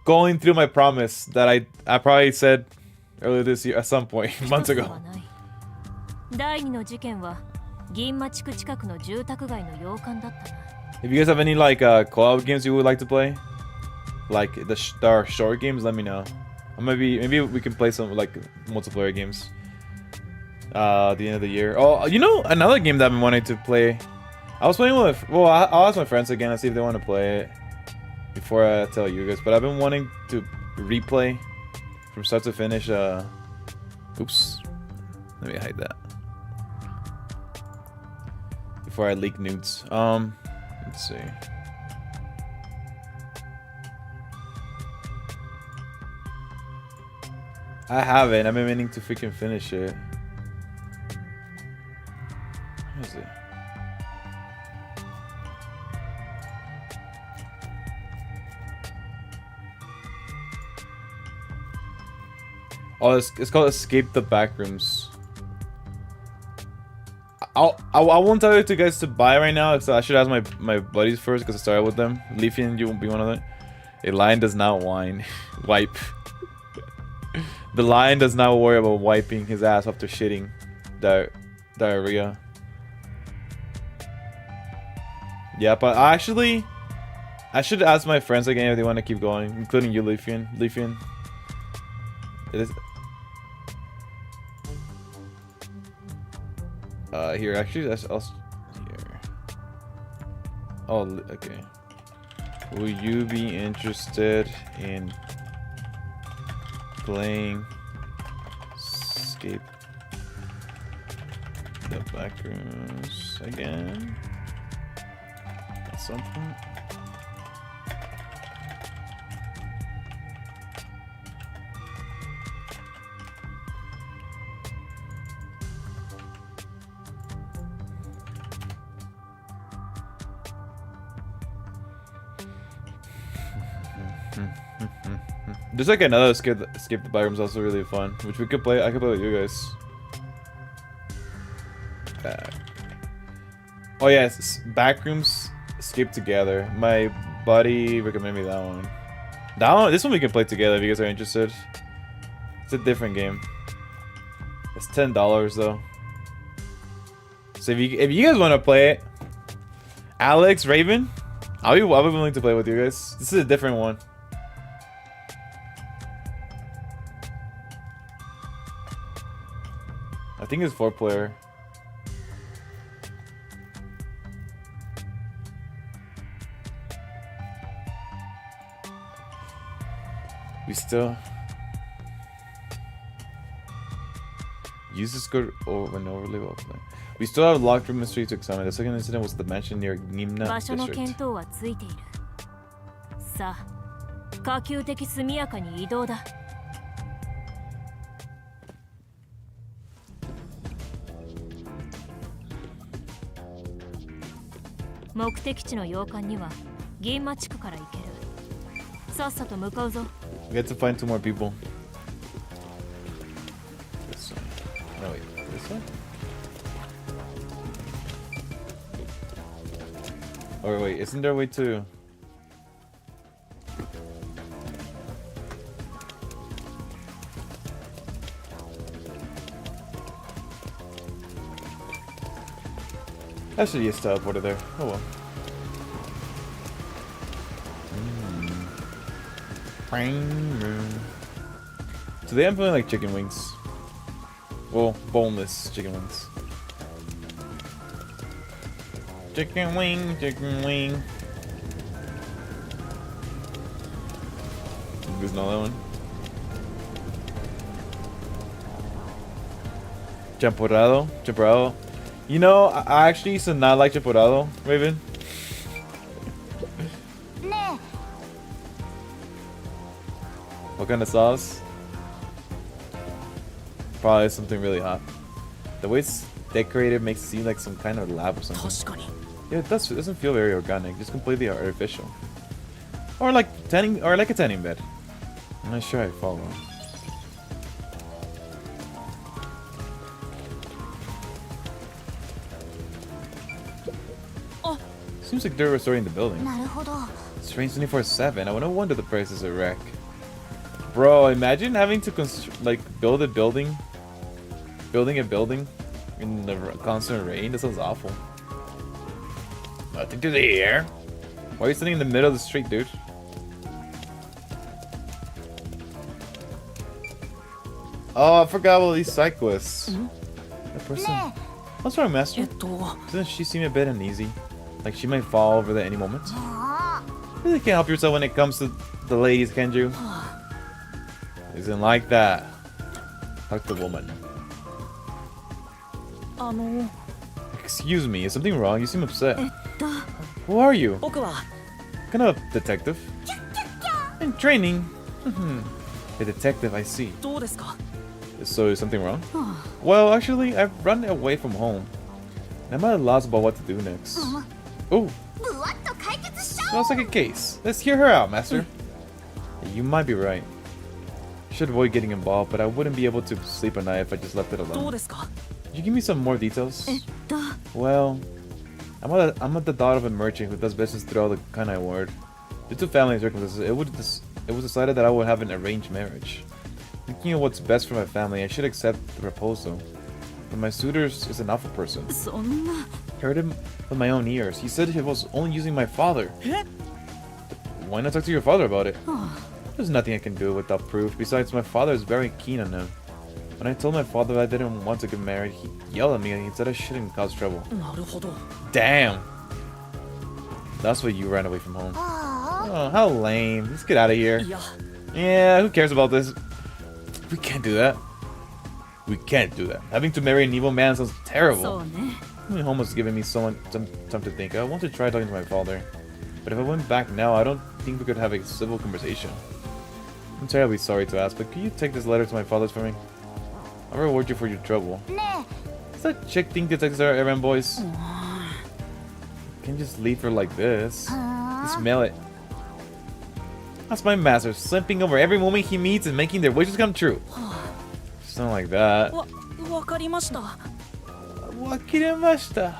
going through my promise that I probably said earlier this year at some point, months ago. 第2の事件は銀馬地区近くの住宅街の洋館だったな。 If you guys have any like co-op games you would like to play, like the short games, let me know. Or maybe we can play some like multiplayer games at the end of the year. Oh, you know another game that I've been wanting to play. I was playing with I'll ask my friends again and see if they want to play it before I tell you guys. But I've been wanting to replay from start to finish. Oops, let me hide that before I leak nudes. Let's see. I haven't. I've been meaning to freaking finish it. Where is it? Oh, it's called Escape the Backrooms. I won't tell you to guys to buy right now. So I should ask my buddies first because I started with them. Leafian, you won't be one of them. A lion does not wipe. The lion does not worry about wiping his ass after shitting diarrhea. Yeah, but I should ask my friends again if they want to keep going, including you, Leafian. It is. Here, actually, I'll here. Oh, okay. Will you be interested in playing Escape the Backrooms again at some point? There's like another Escape the Backrooms also really fun, which we could play. I could play with you guys. Oh yes, Backrooms Escape Together. My buddy recommended me that one. This one we can play together if you guys are interested. It's a different game. It's $10 though. So if you guys want to play it, Alex, Raven, I'll be willing to play with you guys. This is a different one. I think it's 4-player. Use this code over and overlay well tonight. We still have a locked room mystery to examine. The second incident was the mansion near Nimna 場所の district. 見当はついている。さあ、可及的速やかに移動だ。目的地の洋館には銀馬地区から行ける。さっさと向かうぞ。We get to find 2 more people. This one. No wait, this one? Or wait, isn't there a way to... Actually, yes, teleported there. Oh well. Today I'm feeling like chicken wings. Well, boneless chicken wings. Chicken wing, chicken wing. There's another one. Champurrado. You know, I actually used to not like champurrado, Raven. What kind of sauce? Probably something really hot. The way it's decorated makes it seem like some kind of lab or something. Yeah, it does. It doesn't feel very organic. Just completely artificial. Or like a tanning bed. I'm not sure I follow. Seems like they're restoring the building. It's rains 24/7. I no wonder the price is a wreck. Bro, imagine having to build a building in the constant rain. That sounds awful. Nothing to see here. Why are you sitting in the middle of the street, dude? Oh, I forgot about these cyclists. That person. What's wrong, Master? Doesn't she seem a bit uneasy? Like she might fall over there any moment. You really can't help yourself when it comes to the ladies, can you? Isn't like that. Talk to the woman. Excuse me, is something wrong? You seem upset. Who are you? Kind of a detective. In training. A detective, I see. So is something wrong? Well, actually, I've run away from home. I'm at a loss about what to do next. Oh, sounds like a case. Let's hear her out, Master. You might be right. I should avoid getting involved, but I wouldn't be able to sleep at night if I just left it alone. Could you give me some more details? Well, I'm the daughter of a merchant who does business throughout the Kanai ward. Due to family circumstances, it was decided that I would have an arranged marriage. Thinking of what's best for my family, I should accept the proposal. But my suitor is an awful person. I heard him with my own ears. He said he was only using my father. Why not talk to your father about it? There's nothing I can do without proof. Besides, my father is very keen on him. When I told my father that I didn't want to get married, he yelled at me and he said I shouldn't cause trouble. Damn! That's why you ran away from home. Oh, how lame. Let's get out of here. Yeah, who cares about this? We can't do that. We can't do that. Having to marry an evil man sounds terrible. Home was giving me some time to think. I want to try talking to my father. But if I went back now, I don't think we could have a civil conversation. I'm terribly sorry to ask, but can you take this letter to my father's for me? I'll reward you for your trouble. Is that chick think detectives are errand boys? You can't just leave her like this. You smell it. That's my master, slipping over every woman he meets and making their wishes come true. Something like that. Wakirimashita.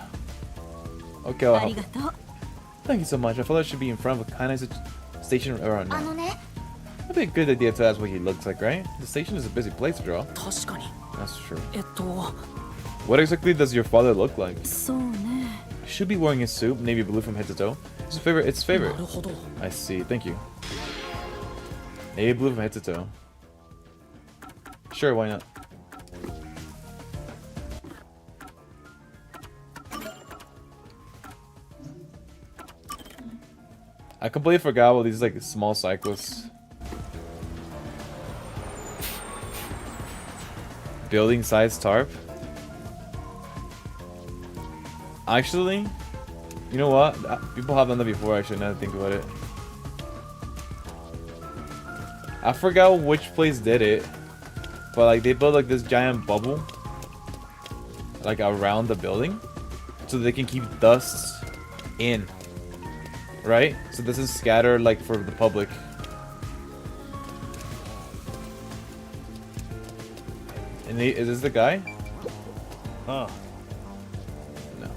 Okay, I'll help. Thank you so much. I thought I should be in front of a kind of station around now. That'd be a good idea to ask what he looks like, right? The station is a busy place to draw. That's true. What exactly does your father look like? He should be wearing a suit, navy blue from head to toe. It's his favorite. I see. Thank you. Navy blue from head to toe. Sure, why not? I completely forgot about these like small cyclists. building size tarp. Actually, you know what? People have done that before, actually, now that I think about it. I forgot which place did it. But like they built like this giant bubble like around the building so they can keep dust in. Right? So it doesn't scatter like for the public. And is this the guy? Huh. No.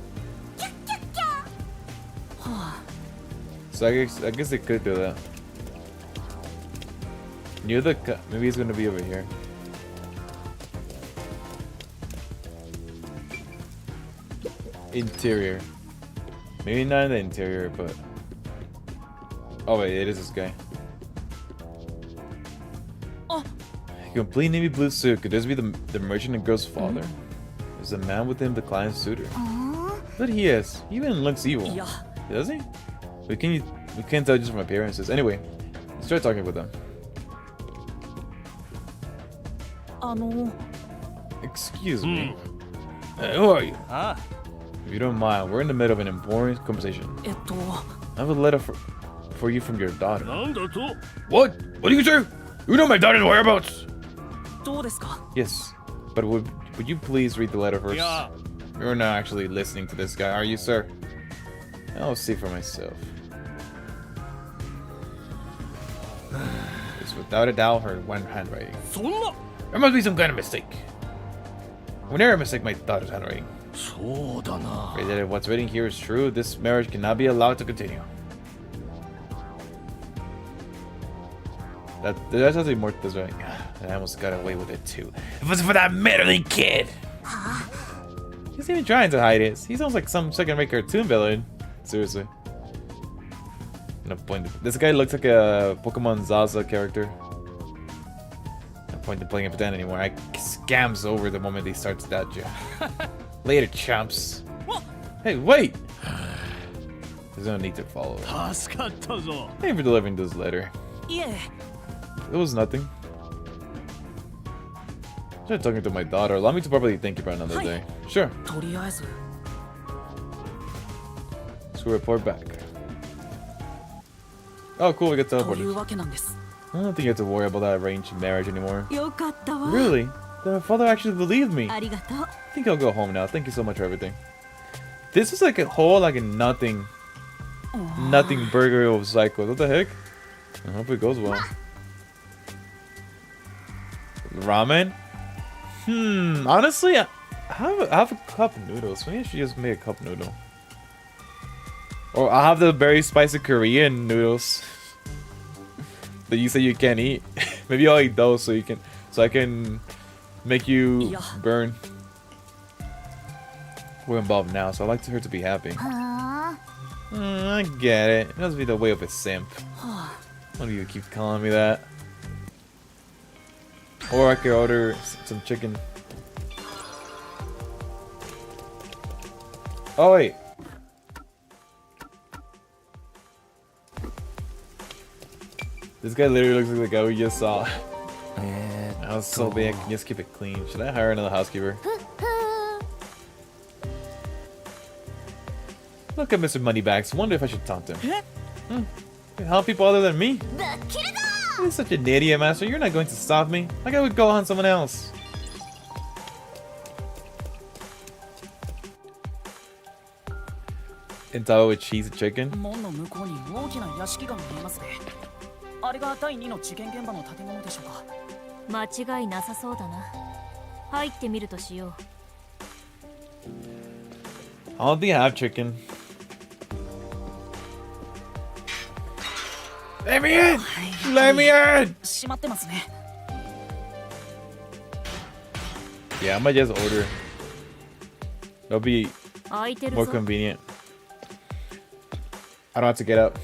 So I guess they could do that. Near the maybe he's gonna be over here. Interior. Maybe not in the interior, but oh wait, it is this guy. Complete navy blue suit. Could this be the merchant and girl's father? Is the man with him the client's suitor? But he is. He even looks evil. Does he? We can't tell just from appearances. Anyway, let's try talking with them. Excuse me. Who are you? If you don't mind, we're in the middle of an important conversation. I have a letter for you from your daughter. What? What do you say? You know my daughter's whereabouts? Yes, but would you please read the letter first? You're not actually listening to this guy, are you, sir? I'll see for myself. It's without a doubt her one handwriting. There must be some kind of mistake. Whenever I mistake my daughter's handwriting. Afraid that if what's written here is true, this marriage cannot be allowed to continue. That's actually more to this right. I almost got away with it too. If it wasn't for that meddling kid. He's even trying to hide it. He sounds like some second-rate cartoon villain. Seriously. No point. This guy looks like a Pokemon Zaza character. No point in playing it pretend anymore. I scams over the moment he starts that job. Later, champs. Hey, wait! There's no need to follow. Thank you for delivering this letter. It was nothing. I'm talking to my daughter. Allow me to properly thank you for another day. Sure. Let's go report back. Oh, cool. We get teleported. I don't think you have to worry about that arranged marriage anymore. Really? Then my father actually believed me. I think I'll go home now. Thank you so much for everything. This is like a whole, like a nothing burger of cycles. What the heck? I hope it goes well. Ramen? Honestly, I have a cup noodles. Maybe I should just make a cup noodle. Or I'll have the very spicy Korean noodles that you say you can't eat. Maybe I'll eat those so I can make you burn. We're involved now, so I'd like her to be happy. I get it. It must be the way of a simp. Why do you keep calling me that? Or I could order some chicken. Oh wait. This guy literally looks like the guy we just saw. I was so bad. I can just keep it clean. Should I hire another housekeeper? Look at Mr. Moneybags. Wonder if I should taunt him. Can help people other than me? You're such an idiot, master. You're not going to stop me. Like I would go on someone else. And tell with cheese and chicken. I don't think I have chicken. Let me in! Let me in! Yeah, I might just order. That'll be more convenient. I don't have to get up.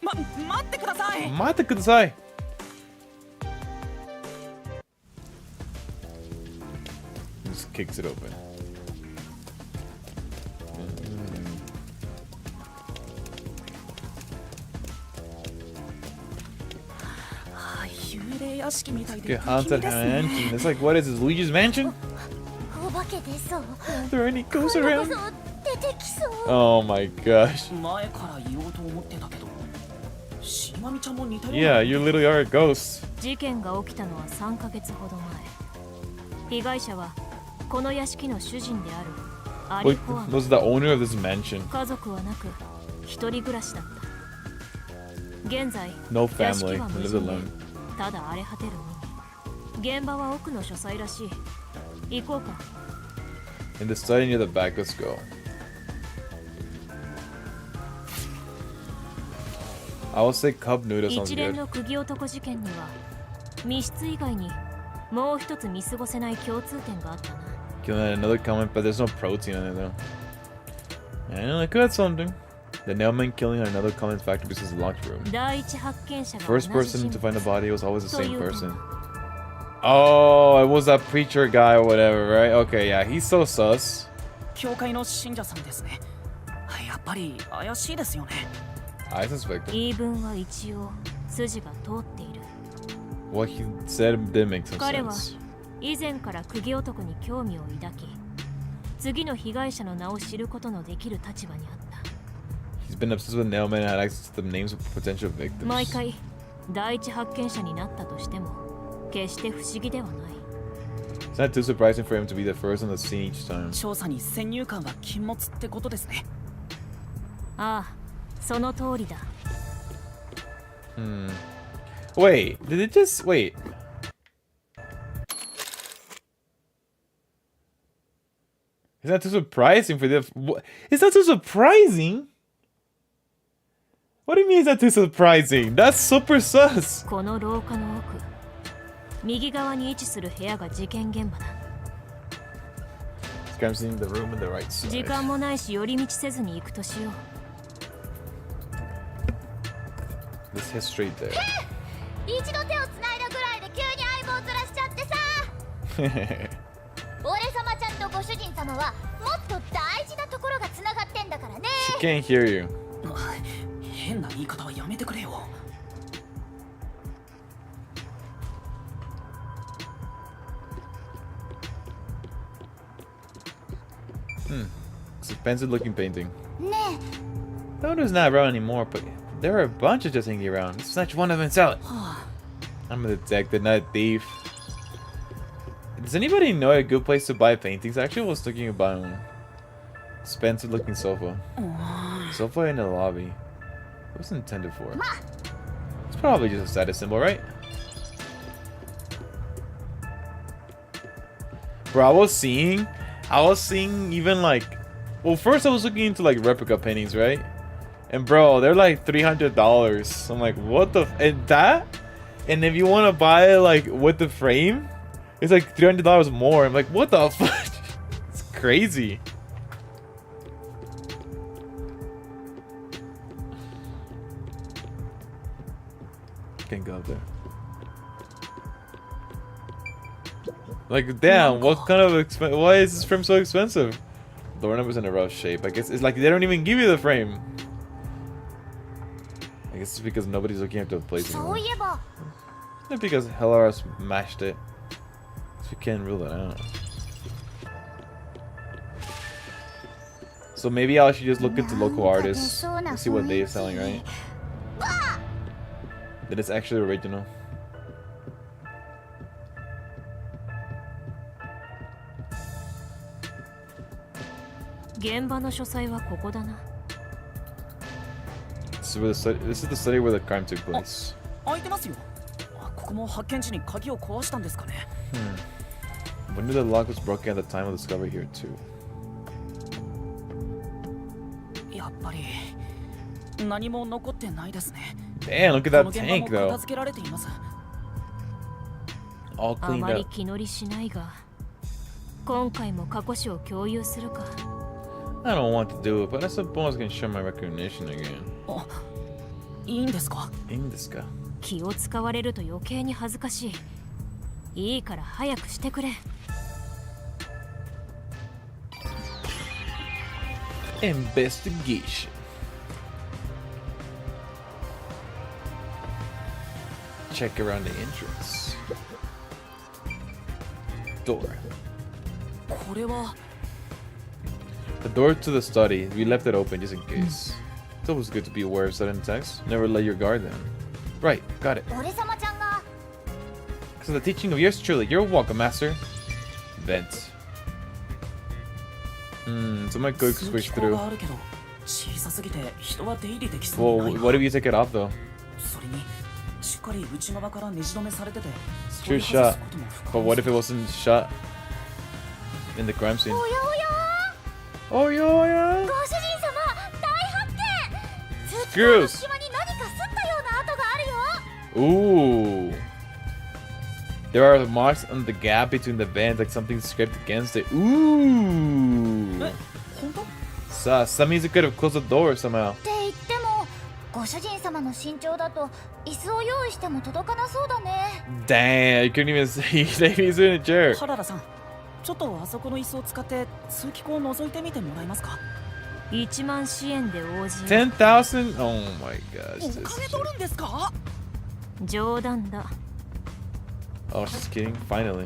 Mate kudasai! Just kicks it open. Get haunted mansion. It's like, what is this, Luigi's Mansion? お化け出そう Are there any ghosts 今度 around? こそ出てきそう Oh my gosh. 前から言おうと思ってたけど死神ちゃんも似たような Yeah, you literally are a ghost. 事件が起きたのは3ヶ月ほど前。被害者はこの屋敷の主人であるアリ Wait, フォア was the owner of this mansion? 家族はなく一人暮らしだった。現在 No 屋敷 family. は They 無 live 人で alone. ただ荒れ果てるのみ。現場は奥の書斎らしい。行こうか。 In the study near the back, let's go. I will say cup noodle sounds 一連 good. の釘男事件には密室以外にもう一つ見過ごせない共通点があったな。 Killing another comment, but there's no protein in it though. And I could add something. The nailman killing another common factor because the locked room. 第一発見者が First 同じ person 人 to find the 物 body was always the と same いう点 person. Oh, it was that preacher guy or whatever, right? Okay, yeah, he's so sus. 教会の信者さんですねやっぱり怪しいですよね I suspect him. 言い分は一応筋が通っている。 What he said did make some 彼は sense. 以前から釘男に興味を抱き、次の被害者の名を知ることのできる立場にあった。 He's been obsessed with nailmen and had access to the names of potential victims. 毎回第一発見者になったとしても決して不思議ではない。 It's not too surprising for him to be the first on the scene each time. 調査に先入観は禁物ってことですねああ、その通りだ。 Wait, did it just wait? Is that too surprising for the? Is that too surprising? What do you mean is that too surprising? That's super sus. この廊下の奥、右側に位置する部屋が事件現場だ。 I'm seeing the room on the right 時 side. 間もないし寄り道せずに行くとしよう。 Let's head straight there. 一度手をつないだぐらいで急に相棒ずらしちゃってさ俺様ちゃんとご主人様はもっと大事なところがつながってんだからね She can't hear you. 変な言い方はやめてくれよ Expensive looking painting. ね That one is not around anymore, but there are a bunch of just hanging around. Let's snatch one of them and sell it. I'm a detective, not a thief. Does anybody know a good place to buy paintings? I actually was thinking about one. Expensive looking sofa. Sofa in the lobby. What's it intended for? It's probably just a status symbol, right? Bro, I was seeing even like, well, first I was looking into like replica paintings, right? And bro, they're like $300. I'm like, what the? And that? And if you want to buy like with the frame, it's like $300 more. I'm like, what the fuck? It's crazy. Can't go up there. Like, damn, what kind of why is this frame so expensive? The ornament's in a rough shape. I guess it's like they don't even give you the frame. I guess it's because nobody's looking at the place そう anymore. いえば Not because Hellar smashed it. So we can't rule it out. So maybe I should just look into local artists and see what they're selling, right? That it's actually original. This is the study where the crime took place. 開いてますよここも発見時に鍵を壊したんですかね When the lock was broken at the time of discovery here too. やっぱり何も残ってないですね Damn, look at こ that の現場 tank も片 though. 付けられています All あ cleaned まり up. 気乗りしないが、今回も過去史を共有するか。 I don't want to do it, but I suppose I can show my recognition again. あいいんですか In this guy. 気を使われると余計に恥ずかしい。いいから早くしてくれ。 Investigation. check around the entrance. Door. これは The door to the study. We left it open just in case. It's always good to be aware of sudden attacks. Never let your guard down. Right, got it. 俺様ちゃんが So the teaching of yours truly. You're welcome, master. Vent. So my could 通 switch 気口 through. があるけど小さすぎて人は出入りできそう Well, にないな what if you take it off though? それにしっかり内側からねじ止めされてて True shot. But what if it wasn't shot in the crime scene? おや Oh yeah, yeah. ご主人様大発見 Screws. 隙間に何か擦ったような跡があるよ Ooh. There are marks on the gap between the vents, like something scraped against it. Ooh. え本当 Sus. That means it could have closed the door somehow. って言ってもご主人様の身長だと椅子を用意しても届かなそうだね Damn, you couldn't even see. He's in a chair. 原田さんちょっとあそこの椅子を使って通気口を覗いてみてもらえますか1万支援で応じる 10,000? Oh my gosh. お This 金 shit. 取るんですか冗談だ Oh, she's kidding? Finally.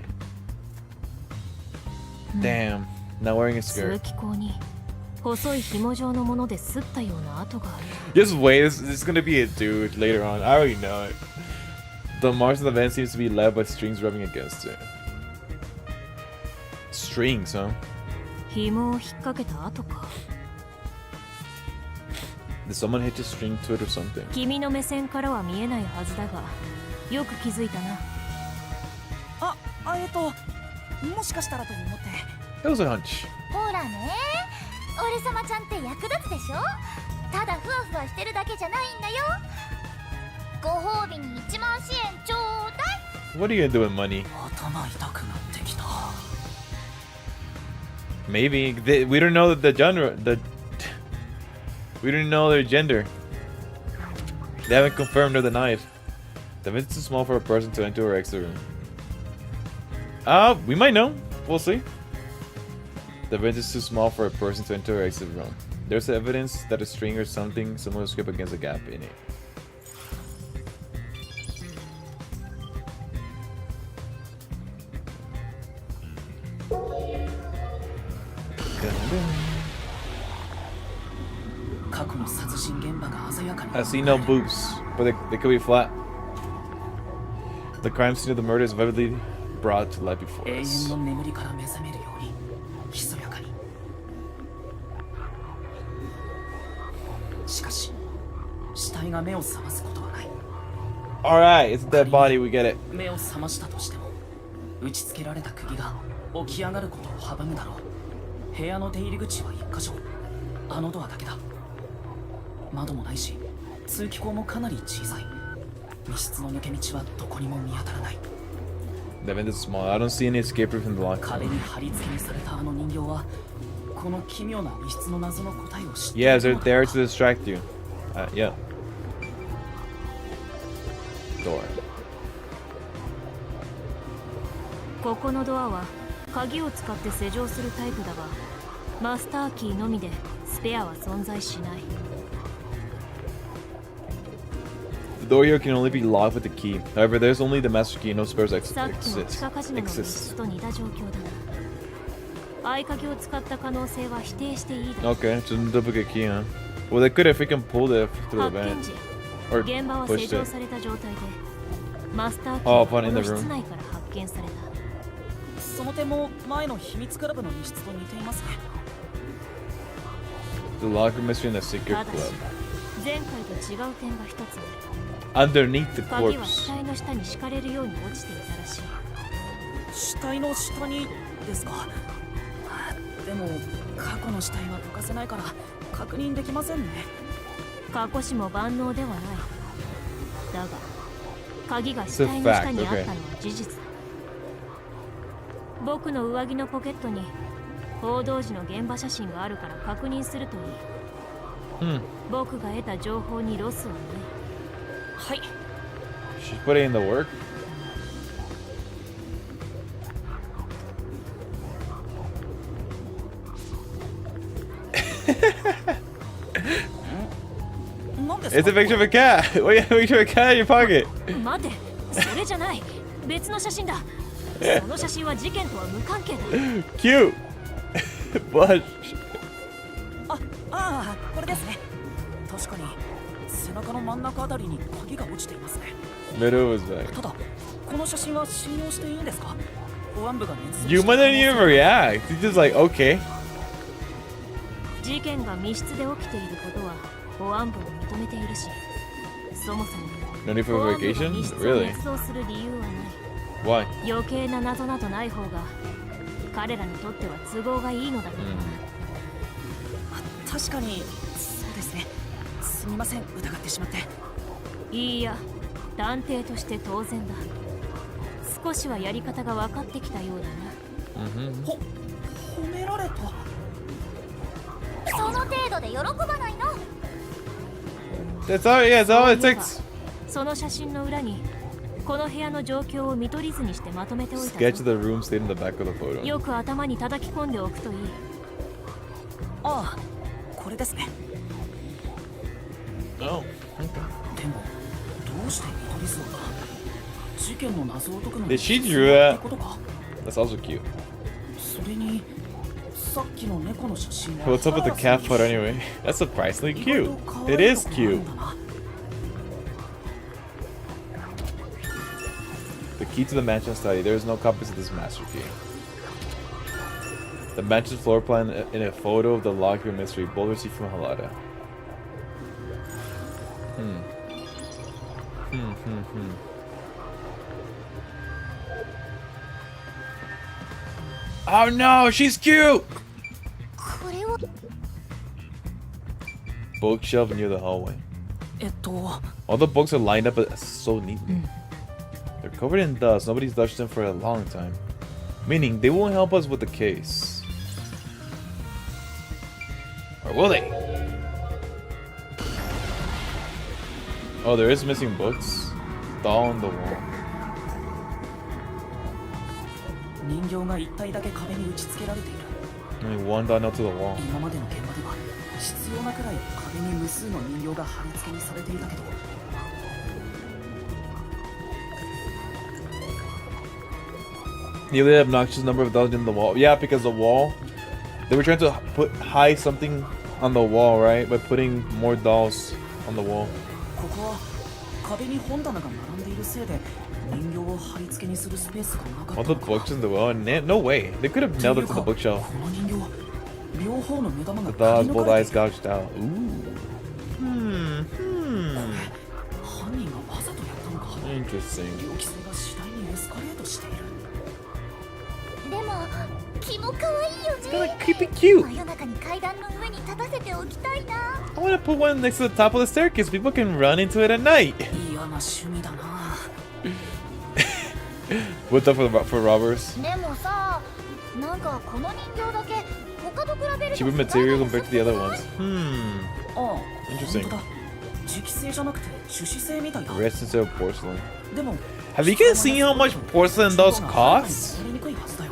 Damn. Not wearing a 通 skirt. 気口に細い紐状のもので擦ったような跡がある Just wait. This is gonna be a dude later on. I already know it. The marks on the vent seems to be left by strings rubbing against it. Strings, huh? 紐を引っ掛けた跡か Did someone hitch a string to it or something? 君の目線からは見えないはずだがよく気づいたなもしかしたらと思って It was a hunch. ほらね俺様ちゃんって役立つでしょただふわふわしてるだけじゃないんだよご褒美に1万支援ちょうだい What are you gonna do with money? 頭痛くなってきた Maybe we don't know the genre. We don't know their gender. They haven't confirmed or denied. The vent is too small for a person to enter or exit room. We might know. We'll see. The vent is too small for a person to enter or exit room. There's evidence that a string or something similar was scraped against a gap in it. I see no boobs, but they could be flat. The crime scene of the murder is vividly brought to life before 永 us. 遠の眠りから目覚めるようにひそやかにしかし死体が目を覚ますことはない Alright, it's a dead body, we get it. 目を覚ましたとしても打ちつけられた釘が起き上がることを阻むだろう部屋の出入り口は1箇所あのドアだけだ窓もないし通気口もかなり小さい密室の抜け道はどこにも見当たらない The vent is small. I don't see any escape route from the locker 壁 room. に貼り付けにされたあの人形はこの奇妙な密室の謎の答えを知ってい Yeah, る they're のだ there to distract you. Yeah. Door. ここのドアは鍵を使って施錠するタイプだがマスターキーのみでスペアは存在しない The door here can only be locked with the key. However, there's only the master key. No spares さっきの地下カジノの密 exist. 室と似た状況だな合鍵を使った可能性は否定していいだろう Okay, it's a duplicate key, huh? Well, they could if we can pull it through the 発見 vent. 時 Or 現場は施 push 錠 it. された状態でマスターキー Oh, は upon こ in の the 室 room. 内から発見されたその点も前の秘密クラブの密室と似ていますね The locker mystery in the secret ただし club. 前回と違う点が一つある Underneath the 鍵は死 corpse. 体の下に敷かれるように落ちていたらしい死体の下にですかでも過去の死体はどかせないから確認できませんね過去死も万能ではないだが鍵が死体の下にあったのは事実だ僕の上着のポケットに報道時の現場写真があるから確認するといい、僕が得た情報にロスはないはい She's putting in the work. It's a picture of a cat. Why you have a picture of a cat in your pocket? 待てそれじゃない。別の写真だ。その写真は事件とは無関係だ。Cute. But ああ、これですね。確かに背中の真ん中あたりに鍵が落ちていますね。 middle was back. ただこの写真は信用していいんですか？保安部が捏造 You した might not even react. He's just like, okay. 事件が密室で起きていることは保安部も認めているし、そもそも No need for 保安部が vacation? 密室を Really? 捏造する理由はない。 Why? 余計な謎などない方が彼らにとっては都合がいいのだろうな。確かにそうですね。すみません、疑ってしまって。いいや、探偵として当然だ。少しはやり方が分かってきたようだな。褒められた。その程度で喜ばないの。 That's all. Yeah, that's all it そういえば takes. その写真の裏にこの部屋の状況を見取り図にしてまとめておいた Sketch ぞ。 of the room stayed in the back of the photo. よく頭に叩き込んでおくといい。ああ、これですね。 Oh, okay. でもどうして見取り図をだ？事件の謎を解くのに Did she 必 drew 要っ that? てことか。 That's also cute. それにさっきの猫の写真は What's up with the cat foot anyway? That's surprisingly cute. It is cute. The key to the mansion study. There is no copies of this master key. The mansion's floor plan in a photo of the locker room mystery. Both received from Halada. Oh no, she's cute! これを Bookshelf near the hallway. あ All the books are lined up so neatly. They're covered in dust. Nobody's touched them for a long time. Meaning they won't help us with the case. Or will they? Oh, there is missing books. Doll on the wall. 人形が一体だけ壁に打ち付けられている。 Only one doll nailed to the wall. 今までの現場では必要なくらい壁に無数の人形が貼り付けにされていたけど、 Nearly obnoxious number of dolls in the wall. Yeah, because the wall. They were trying to hide something on the wall, right? By putting more dolls on the wall. ここは壁に本棚が並んでいるせいで人形を貼り付けにするスペースがなかった All の the か。 books in the wall. No way. They could have nailed it to the bookshelf. この人形、両方の目玉 The が dolls, 切り抜 both かれ eyes ている。 gouged out. Ooh. 犯人がわざとやったのか。 Interesting. 猟奇性が次第にエスカレートしている。でも気も可愛いよ It's gonna ね。 keep it cute. 真夜中に階段の上に立たせておきたいな。 I want to put one next to the top of the staircase. People can run into it at night. 嫌な趣味だな。 What's up for robbers? でもさ、なんかこの人形だけ他と比べると Cheaper material compared to the other ones. ああ、 Interesting. 本当だ。磁気製じゃなくて樹脂製みたいだ。 Rest instead of porcelain. でも Have you guys seen how much porcelain dolls cost? やりにくいはずだよ。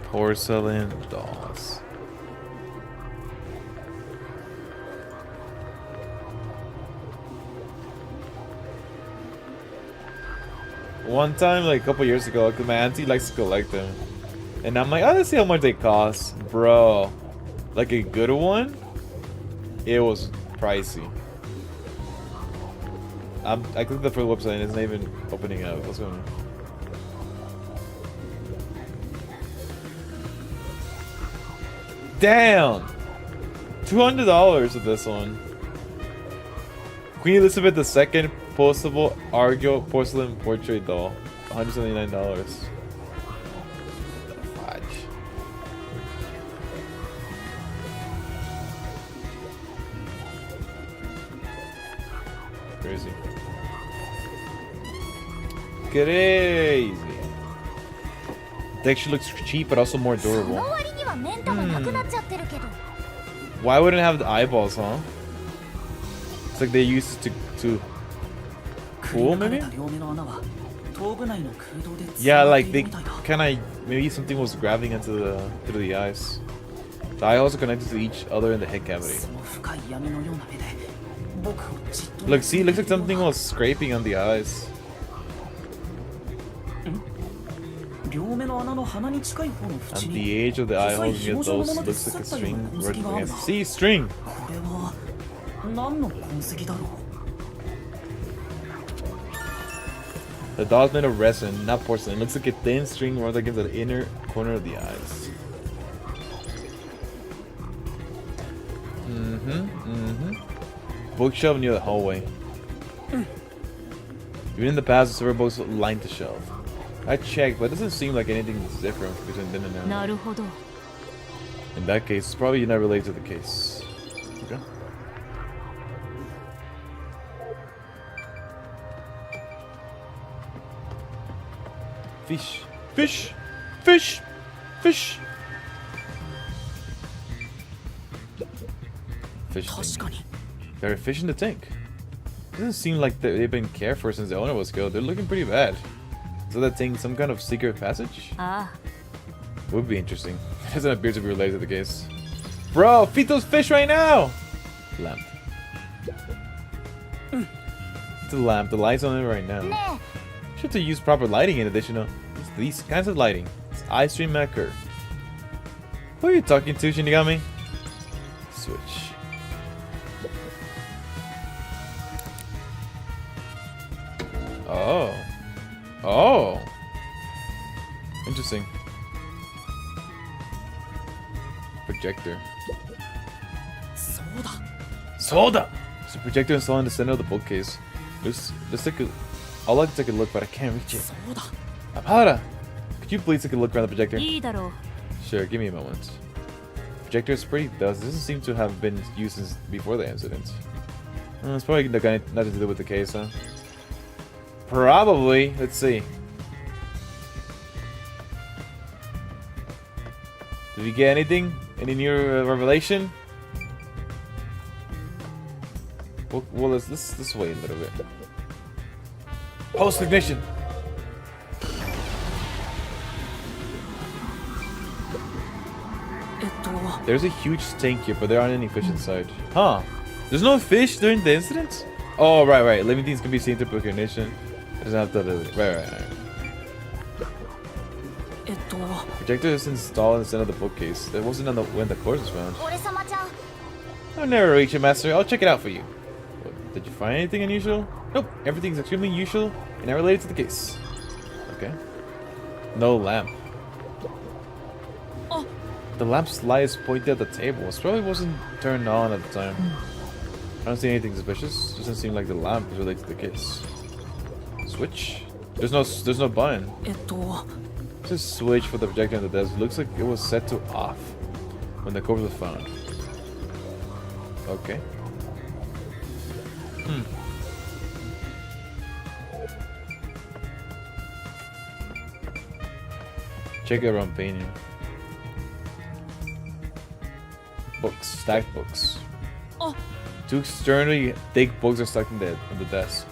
Porcelain dolls. One time, like a couple years ago, my auntie likes to collect them. And I'm like, oh, let's see how much they cost. Bro, like a good one, it was pricey. I clicked the full website and it's not even opening up. What's going on? Damn! $200 for this one. Queen Elizabeth II postable Argo porcelain portrait doll. $179. Fudge. Crazy. Crazy. The texture looks cheap but also more そ durable. の割には目ん玉なくなっちゃってるけど。 Why wouldn't it have the eyeballs, huh? It's like they used it to cool, maybe? Yeah, like they kind of maybe something was grabbing into through the eyes. The eye holes are connected to each other in the head cavity. その深い闇のような目で僕をじっと Look, see, it looks like something was scraping on the eyes. 両目の穴の鼻に近い方の On 縁 the に edge of the eye 細い holes 紐 near 状の those もので looks 刺 like さ a ったよう string な痕 working 跡がある against. な See, string! これは何の痕跡だろう The doll's made of resin, not porcelain. It looks like a thin string runs against the inner corner of the eyes. Bookshelf near the hallway. Even in the past, the server books lined the shelf. I checked, but it doesn't seem like anything is different between then and now. なるほど In that case, it's probably not related to the case. Okay. Fish. Fish! Fish! Fish! Fish tank. 確かに There are fish in the tank. Doesn't seem like they've been cared for since the owner was killed. They're looking pretty bad. So that thing some kind of secret passage? あ Would be interesting. It doesn't appear to be related to the case. Bro, feed those fish right now! Lamp. It's a lamp. The light's on it right now. ね Should to use proper lighting in addition to these kinds of lighting. It's eye stream macro. Who are you talking to, Shinigami? Switch. Oh. Oh. Interesting. Projector. そうだ Soda! There's a projector installed in the center of the bookcase. Looks like a... I'd like to take a look, but I can't reach it. そうだ Apara! Could you please take a look around the projector? いいだろう Sure, give me a moment. Projector is pretty dust. Doesn't seem to have been used since before the incident. It's probably nothing to do with the case, huh? Probably. Let's see. Did you get anything? Any new revelation? Well, let's wait a little bit. Post ignition. There's a huge tank here, but there aren't any fish inside. Huh? There's no fish during the incident? Oh, right. Living things can be seen through ignition. It doesn't have to. Right. Projector is installed in the center of the bookcase. That wasn't on the when the corpse was found. 俺様ちゃん I've never reached it, Master. I'll check it out for you. What, did you find anything unusual? Nope. Everything's extremely usual and not related to the case. Okay. No lamp. Oh. The lamp's light is pointed at the table. It probably wasn't turned on at the time. I don't see anything suspicious. Doesn't seem like the lamp is related to the case. Switch? There's no button. It's a switch for the projector on the desk. Looks like it was set to off when the corpse was found. Okay. Check it around painting. Books, stacked books. Oh. Two extremely thick books are stacked on the desk.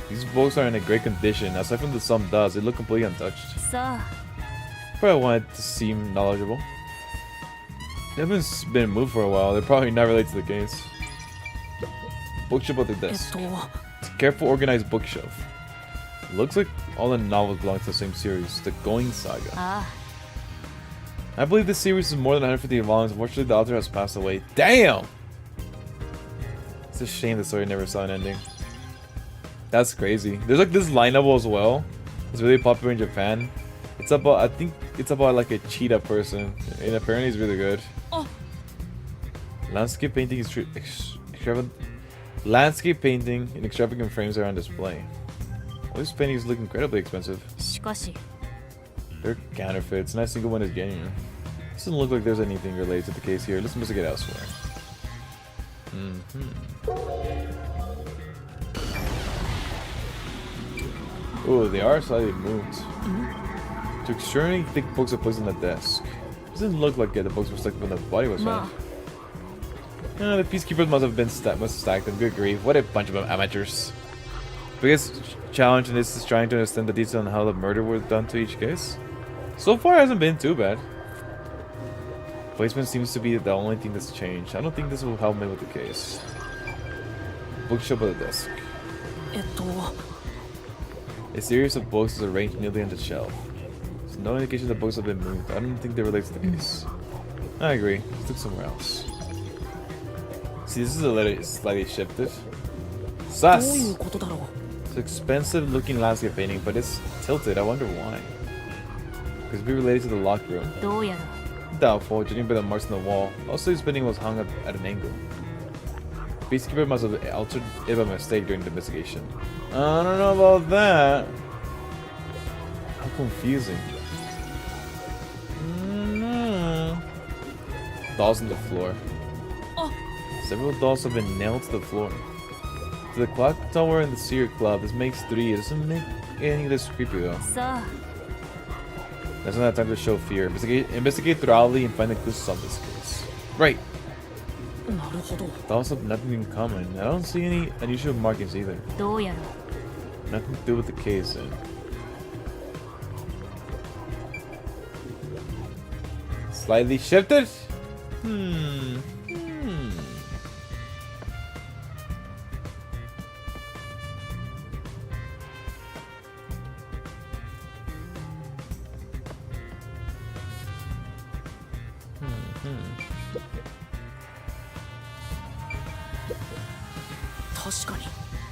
These books are in a great condition. Aside from the some dust, they look completely untouched. さあ Probably wanted to seem knowledgeable. They haven't been moved for a while. They're probably not related to the case. Bookshelf at the desk. It's a careful, organized bookshelf. Looks like all the novels belong to the same series, the Going Saga. あ I believe this series is more than 150 volumes. Unfortunately, the author has passed away. Damn! It's a shame the story never saw an ending. That's crazy. There's like this light novel as well. It's really popular in Japan. It's about, I think it's about like a cheetah person, and apparently it's really good. Oh. Landscape painting is extravagant. Landscape painting in extravagant frames are on display. All these paintings look incredibly expensive. しかし They're counterfeits. Not a single one is genuine. Doesn't look like there's anything related to the case here. Let's investigate elsewhere. Oh, they are slightly moved. Two extremely thick books are placed on the desk. Doesn't look like the books were stuck when the body was ま found. The peacekeepers must have stacked them. Good grief. What a bunch of amateurs. Biggest challenge in this is trying to understand the detail on how the murder was done to each case. So far, it hasn't been too bad. Placement seems to be the only thing that's changed. I don't think this will help me with the case. Bookshelf at the desk. A series of books is arranged neatly on the shelf. There's no indication the books have been moved. I don't think they relate to the case. I agree. Let's look somewhere else. See, this is a little slightly shifted. Sus! It's an expensive looking landscape painting, but it's tilted. I wonder why. Could it be related to the locked room? Doubtful, judging by the marks on the wall. Also, this painting was hung up at an angle. Peacekeeper must have altered it by mistake during the investigation. I don't know about that. How confusing. Dolls on the floor. Several dolls have been nailed to the floor. To the clock tower in the Seer Club, this makes 3. It doesn't make anything less creepy though. That's not time to show fear. Investigate thoroughly and find the clues to solve this case. Right. Dolls have nothing in common. I don't see any unusual markings either. Nothing to do with the case then. Slightly shifted?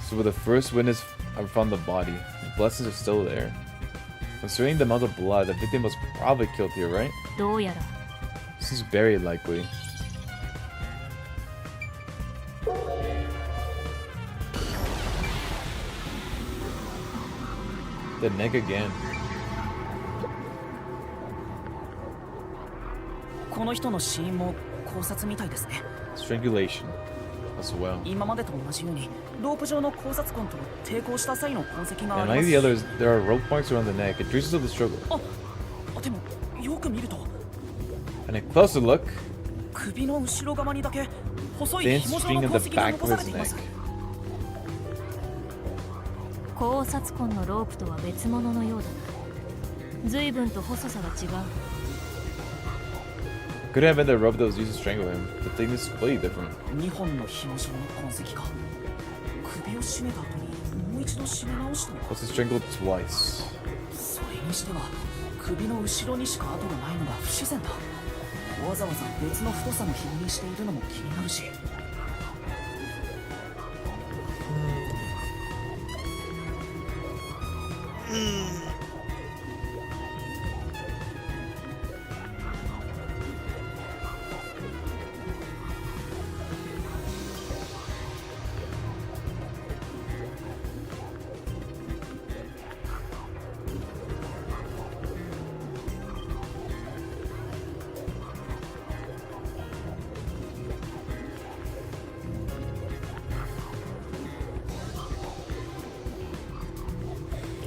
So with the first witness, I found the body. The blessings are still there. Considering the amount of blood, the victim was probably killed here, right? This is very likely. The neck again. Strangulation as well. And like the others, there are rope marks around the neck. It traces of the struggle. And a closer look, thin string at the back of his neck. Could have been the rope that was used to strangle him. The thing is completely different. Was he strangled twice?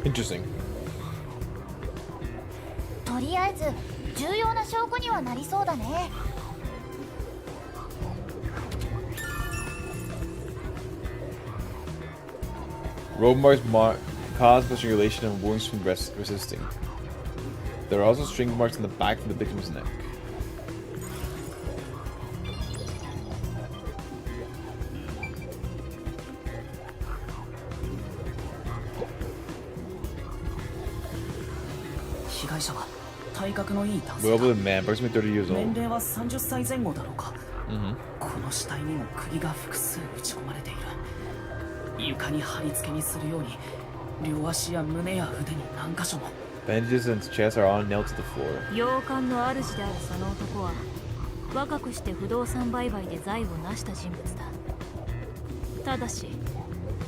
Interesting. とりあえず重要な証拠にはなりそうだね。Rope marks caused by strangulation and wounds from resisting. There are also string marks on the back of the victim's neck. Well-built man, approximately 30 years old. Mm-hmm. Bandages and chest are all nailed to the floor. 洋館の主であるその男は若くして不動産売買で財を成した人物だ。ただし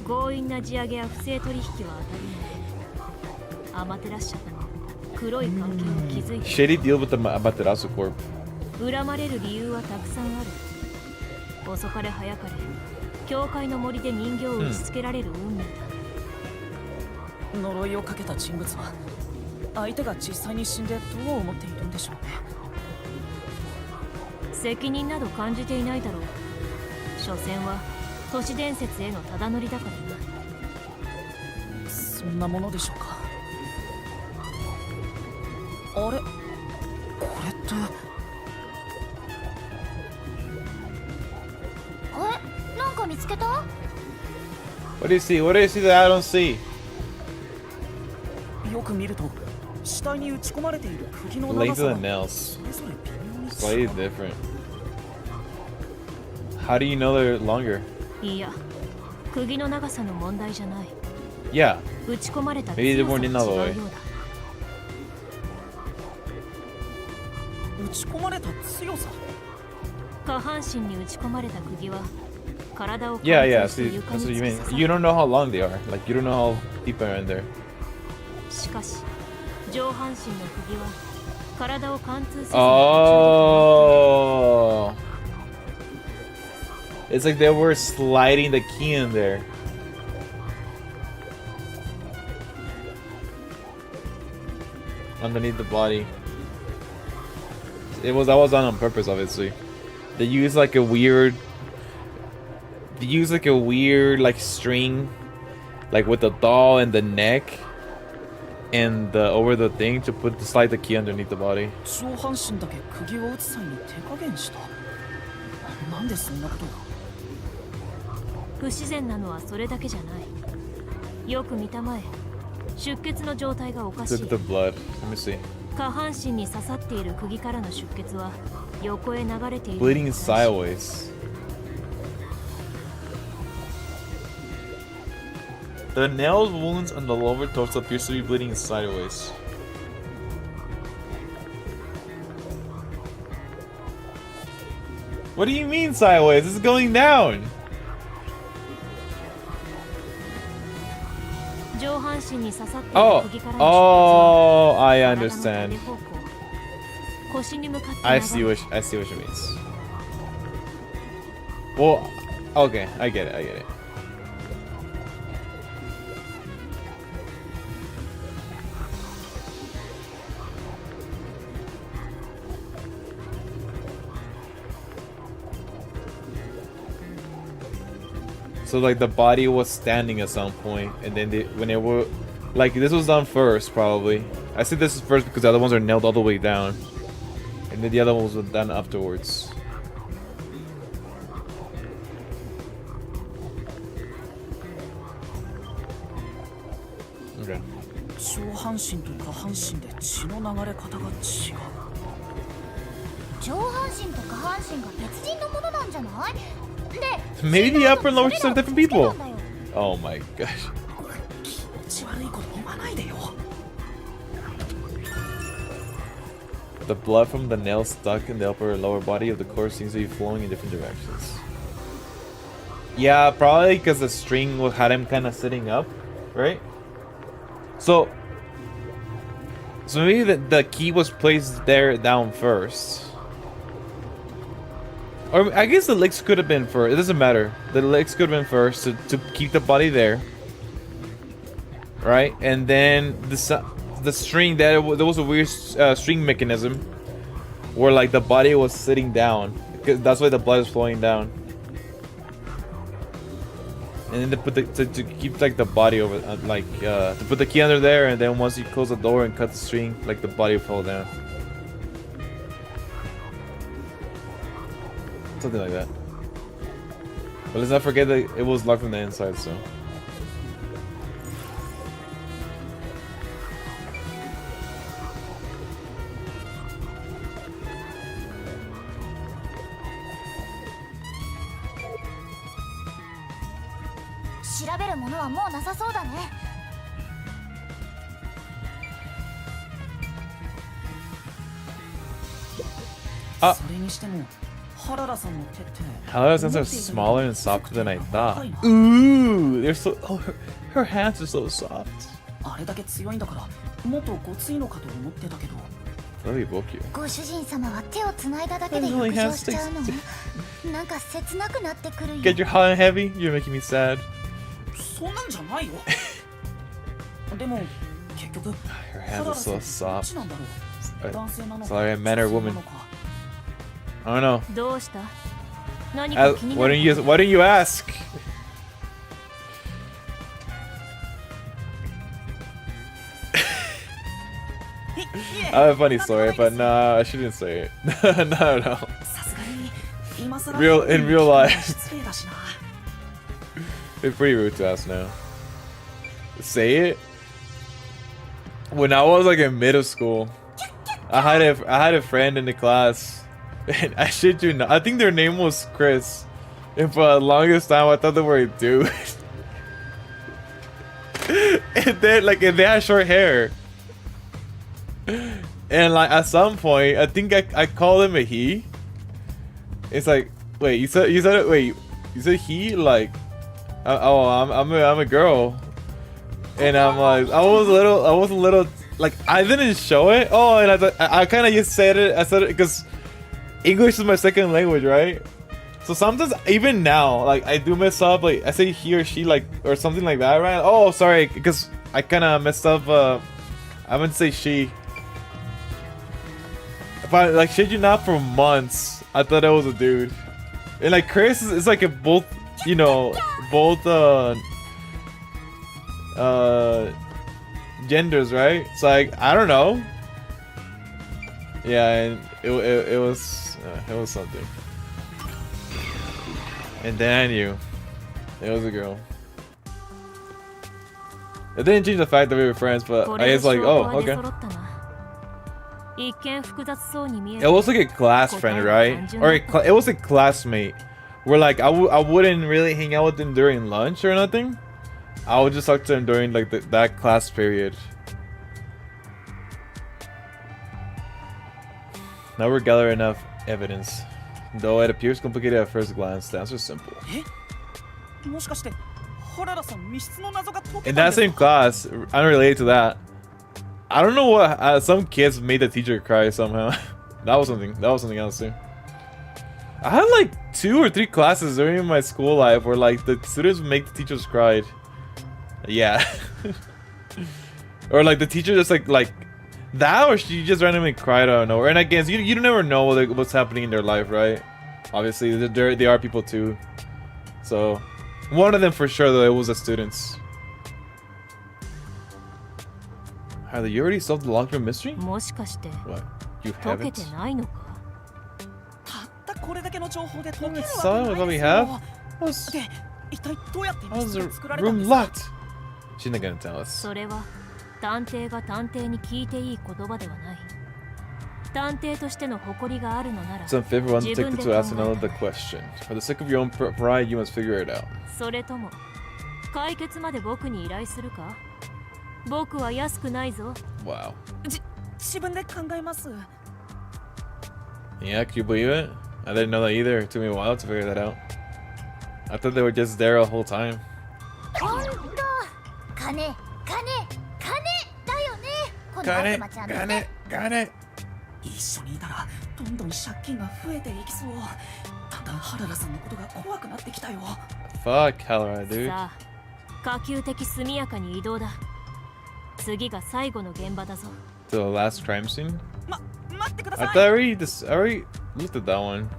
強引な地上げや不正取引は当たり前。アマテラス社とも黒い関係を築いて Shady deal with the Amaterasu Corp. 恨まれる理由はたくさんある。遅かれ早かれ教会の森で人形を打ちつけられる運命だ。呪いをかけた人物は相手が実際に死んでどう思っているんでしょうね。責任など感じていないだろう。所詮は都市伝説へのただ乗りだからな。そんなものでしょうか。あれ、これってか見つけた？ What do you see? What do you see that I don't see? よく見ると死体に打ち込まれている釘の The 長 length さ of the が nails. それぞれ微妙に Slightly 違う。 different. How do you know they're longer? いや、釘の長さの問題じゃない。 Yeah. 打ち込まれた Maybe they 強さ weren't が in all the 違 way. うようだ。打ち込まれた強さ。下半身に打ち込まれた釘は体を Yeah, yeah. 貫通して See, 床 that's に what you 突き mean. 刺さ You る。 don't know how long they are. Like, you don't know how deep are in there. しかし上半身の釘は体を貫通せずに途中で Oh. It's like they were sliding the key in there. Underneath the body. That was done on purpose, obviously. They used like a weird like string, like with the doll and the neck and the over the thing to slide the key underneath the body. 上半身だけ釘を打つ際に手加減した。なんでそんなことが。不自然なのはそれだけじゃない。よく見たまえ。出血の状態がおかし Look い。 at the blood. Let me see. 下半身に刺さっている釘からの出血は横へ流れている。 Bleeding sideways. The nail wounds on the lower torso appears to be bleeding sideways. What do you mean sideways? It's going down. 上半身に刺さっている Oh, 釘からの出血は oh, I 体の understand. 縦方向、腰に向かって I 流 see れ what she means. Well, okay, I get it. So like the body was standing at some point, and then when it were like this was done first, probably. I say this is first because the other ones are nailed all the way down, and then the other ones were done afterwards. Okay. 上半身と下半身で血の流れ方が違う。上半身と下半身が別人のものなんじゃない？で、 Maybe the upper and lower cheeks are different people. なんだよ。 Oh my gosh. 気持ち悪いこと言わないでよ。 The blood from the nail stuck in the upper and lower body of the corpse seems to be flowing in different directions. Yeah, probably because the string had him kind of sitting up, right? So maybe the key was placed there down first. Or I guess the legs could have been first. It doesn't matter. The legs could have been first to keep the body there, right? And then the string there was a weird string mechanism where like the body was sitting down because that's why the blood is flowing down. And then to put to keep like the body over to put the key under there, and then once you close the door and cut the string, like the body will fall down. Something like that. But let's not forget that it was locked from the inside, so. Ah. それにしてもハララさんの手って Halala's hands are smaller and softer than I thought. Ooh, they're so. Oh, her hands are so soft. あれだけ強いんだからもっとごついのかと思ってたけど。 Let me evoke you. ご主人様は手をつないだだけで浴場しちゃうの？なんか切なくなってくるよ。 Get your heart heavy? You're making me sad. そんなんじゃないよ。でも結局 Her hands are so どっ soft. ちなんだろう。男性なのか Sorry, a man or 女性 woman. なのか。 I don't know. どうした？何か気にな Why る don't you ask? I have a funny story, but nah, I shouldn't say it. No. さすがに今更 In real life. 失礼だしな。It's pretty rude to ask now. Say it. When I was like in middle school, I had a friend in the class, and I shit you not, I think their name was Chris, and for the longest time I thought they were a dude. And then like, and they had short hair, and like at some point I think I called him a he. It's like, wait, you said it, wait, you said he, like, oh, I'm a girl. And I'm like, I was a little, like, I didn't show it. Oh, and I kind of just said it. I said it because English is my second language, right? So sometimes, even now, like, I do mess up. Like, I say he or she, like, or something like that, right? Oh, sorry, because I kind of messed up. I meant to say she. But, like, shit you not, for months, I thought I was a dude. And, like, Chris is like a both, you know, both, genders, right? It's like, I don't know. Yeah, and it was something. And then I knew it was a girl. It didn't change the fact that we were friends, but I was like, oh, okay. It was like a class friend, right? Or it was a classmate. Where like I wouldn't really hang out with them during lunch or nothing. I would just talk to them during like that class period. Now we're gathering enough evidence. Though it appears complicated at first glance, the answer is simple. In that same class, unrelated to that, I don't know what, some kids made the teacher cry somehow. That was something else too. I had like 2 or 3 classes during my school life where like the students make the teachers cry. Yeah. Or like the teacher just like that, or she just randomly cried out of nowhere. And I guess you never know what's happening in their life, right? Obviously they are people too. So one of them for sure though, it was the students. Harley, you already solved the long-term mystery? What? You haven't? That's all we have? How's the room locked? She's not gonna tell us. It's unfair for one to take to ask another question. For the sake of your own pride, you must figure it out. Wow. Yeah, can you believe it? I didn't know that either. It took me a while to figure that out. I thought they were just there the whole time. Fuck Halora, dude. To the last crime scene? I thought I already looked at that one.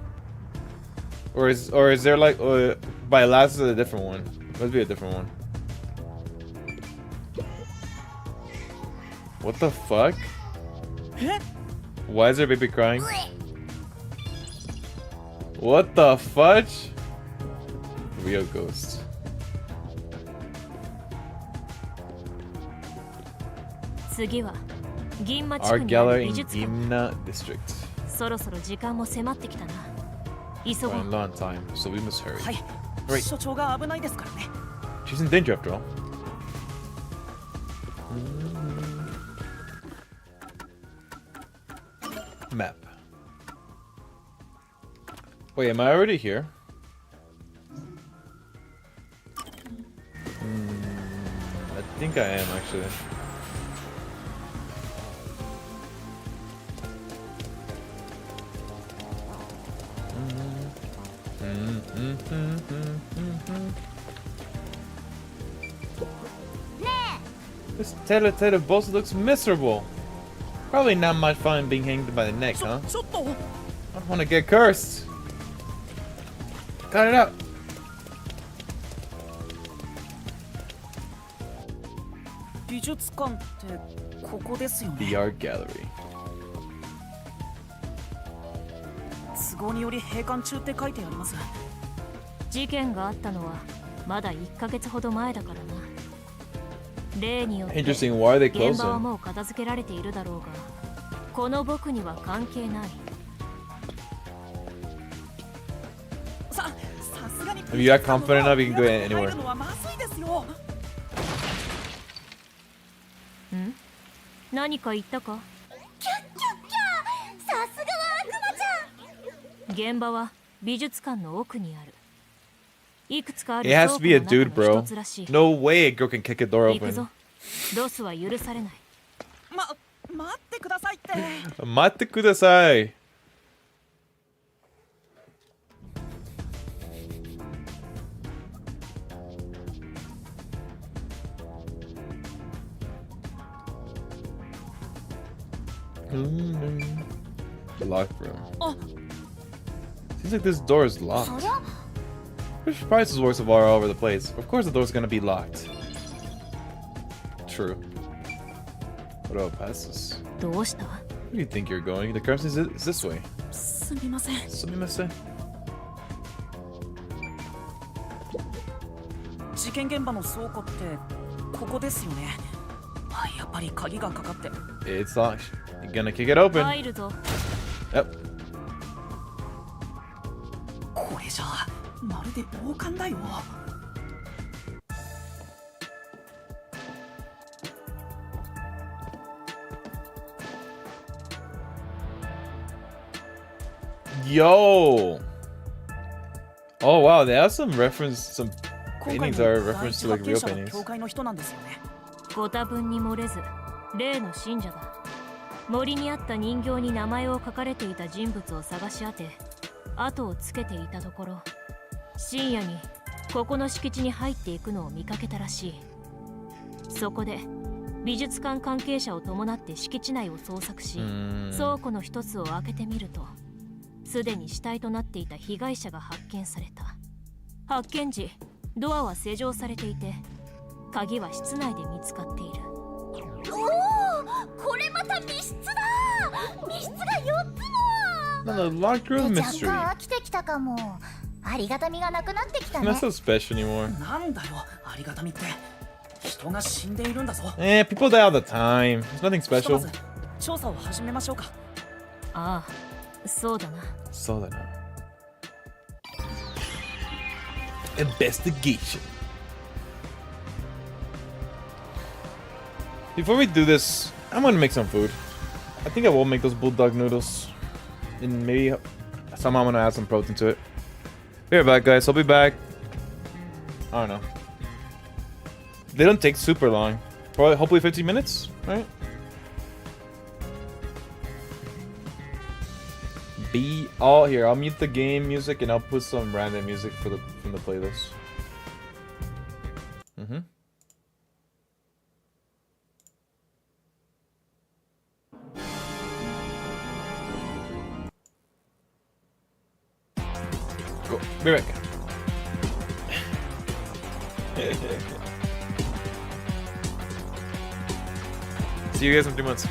Or is there like by last is a different one? Must be a different one. What the fuck? Why is there a baby crying? What the fudge? Real ghost. Art gallery in Gimna district. We're on low on time, so we must hurry. Right. She's in danger after all. Map. Wait, am I already here? I think I am actually. This tattletale boss looks miserable. Probably not much fun being hanged by the neck, huh? I don't want to get cursed. Cut it out. The art gallery. まだ1ヶ月ほど前だからな。例によって Interesting. Why are they 現場は closing? もう片付けられているだろうが、この僕には関係ない。さすがに If you are confident enough, you can go anywhere. のはまずいですよ。ん？何か言ったか？キャッキャッキャ、さすがは悪魔ちゃん。現場は美術館の奥にある。いくつかある It 倉 has 庫 to be a の中 dude, の bro. 一つらしい。 No way a girl can kick a door 行くぞ open.。ロスは許されない。待ってくださいって。待ってください。Locked room. Seems like this door is locked. そりゃ There's prices worse of all over the place. Of course the door's gonna be locked. True. What about past this? どうした？ Where do you think you're going? The currency is this way. すみません。 Sumimasen. 事件現場の倉庫ってここですよね。やっぱり鍵がかかって。 It's locked. You're gonna kick it open. 入るぞ。 Yep. これじゃあまるで暴漢だよ。Yo. Oh wow, they have some reference. Some 今回 paintings の are 第 reference 一 to like 発見 real 者の paintings. 教会の人なんですよね。ご多分に漏れず、例の信者だ。森にあった人形に名前を書かれていた人物を探し当て、後をつけていたところ、深夜にここの敷地に入っていくのを見かけたらしい。そこで美術館関係者を伴って敷地内を捜索し、倉庫の一つを開けてみると、すでに死体となっていた被害者が発見された。発見時、ドアは施錠されていて、鍵は室内で見つかっている。おお、これまた密室だ。密室が4つも。 No, the locked room 若 mystery. 干飽きてきたかも。ありがたみがなくなってきた Not ね。 so special anymore. なんだよありがたみって。人が死んでいるんだぞ。 People die all the time. There's nothing ひとま special. ず調査を始めましょうか。ああ、そうだな。So that now. Investigation. Before we do this, I'm gonna make some food. I think I will make those bulldog noodles. And maybe somehow I'm gonna add some protein to it. Be right back, guys. I'll be back. I don't know. They don't take super long. Probably, hopefully 15 minutes, right? Here, I'll mute the game music and I'll put some random music from the playlist. Go. Be right back. See you guys in 3 months.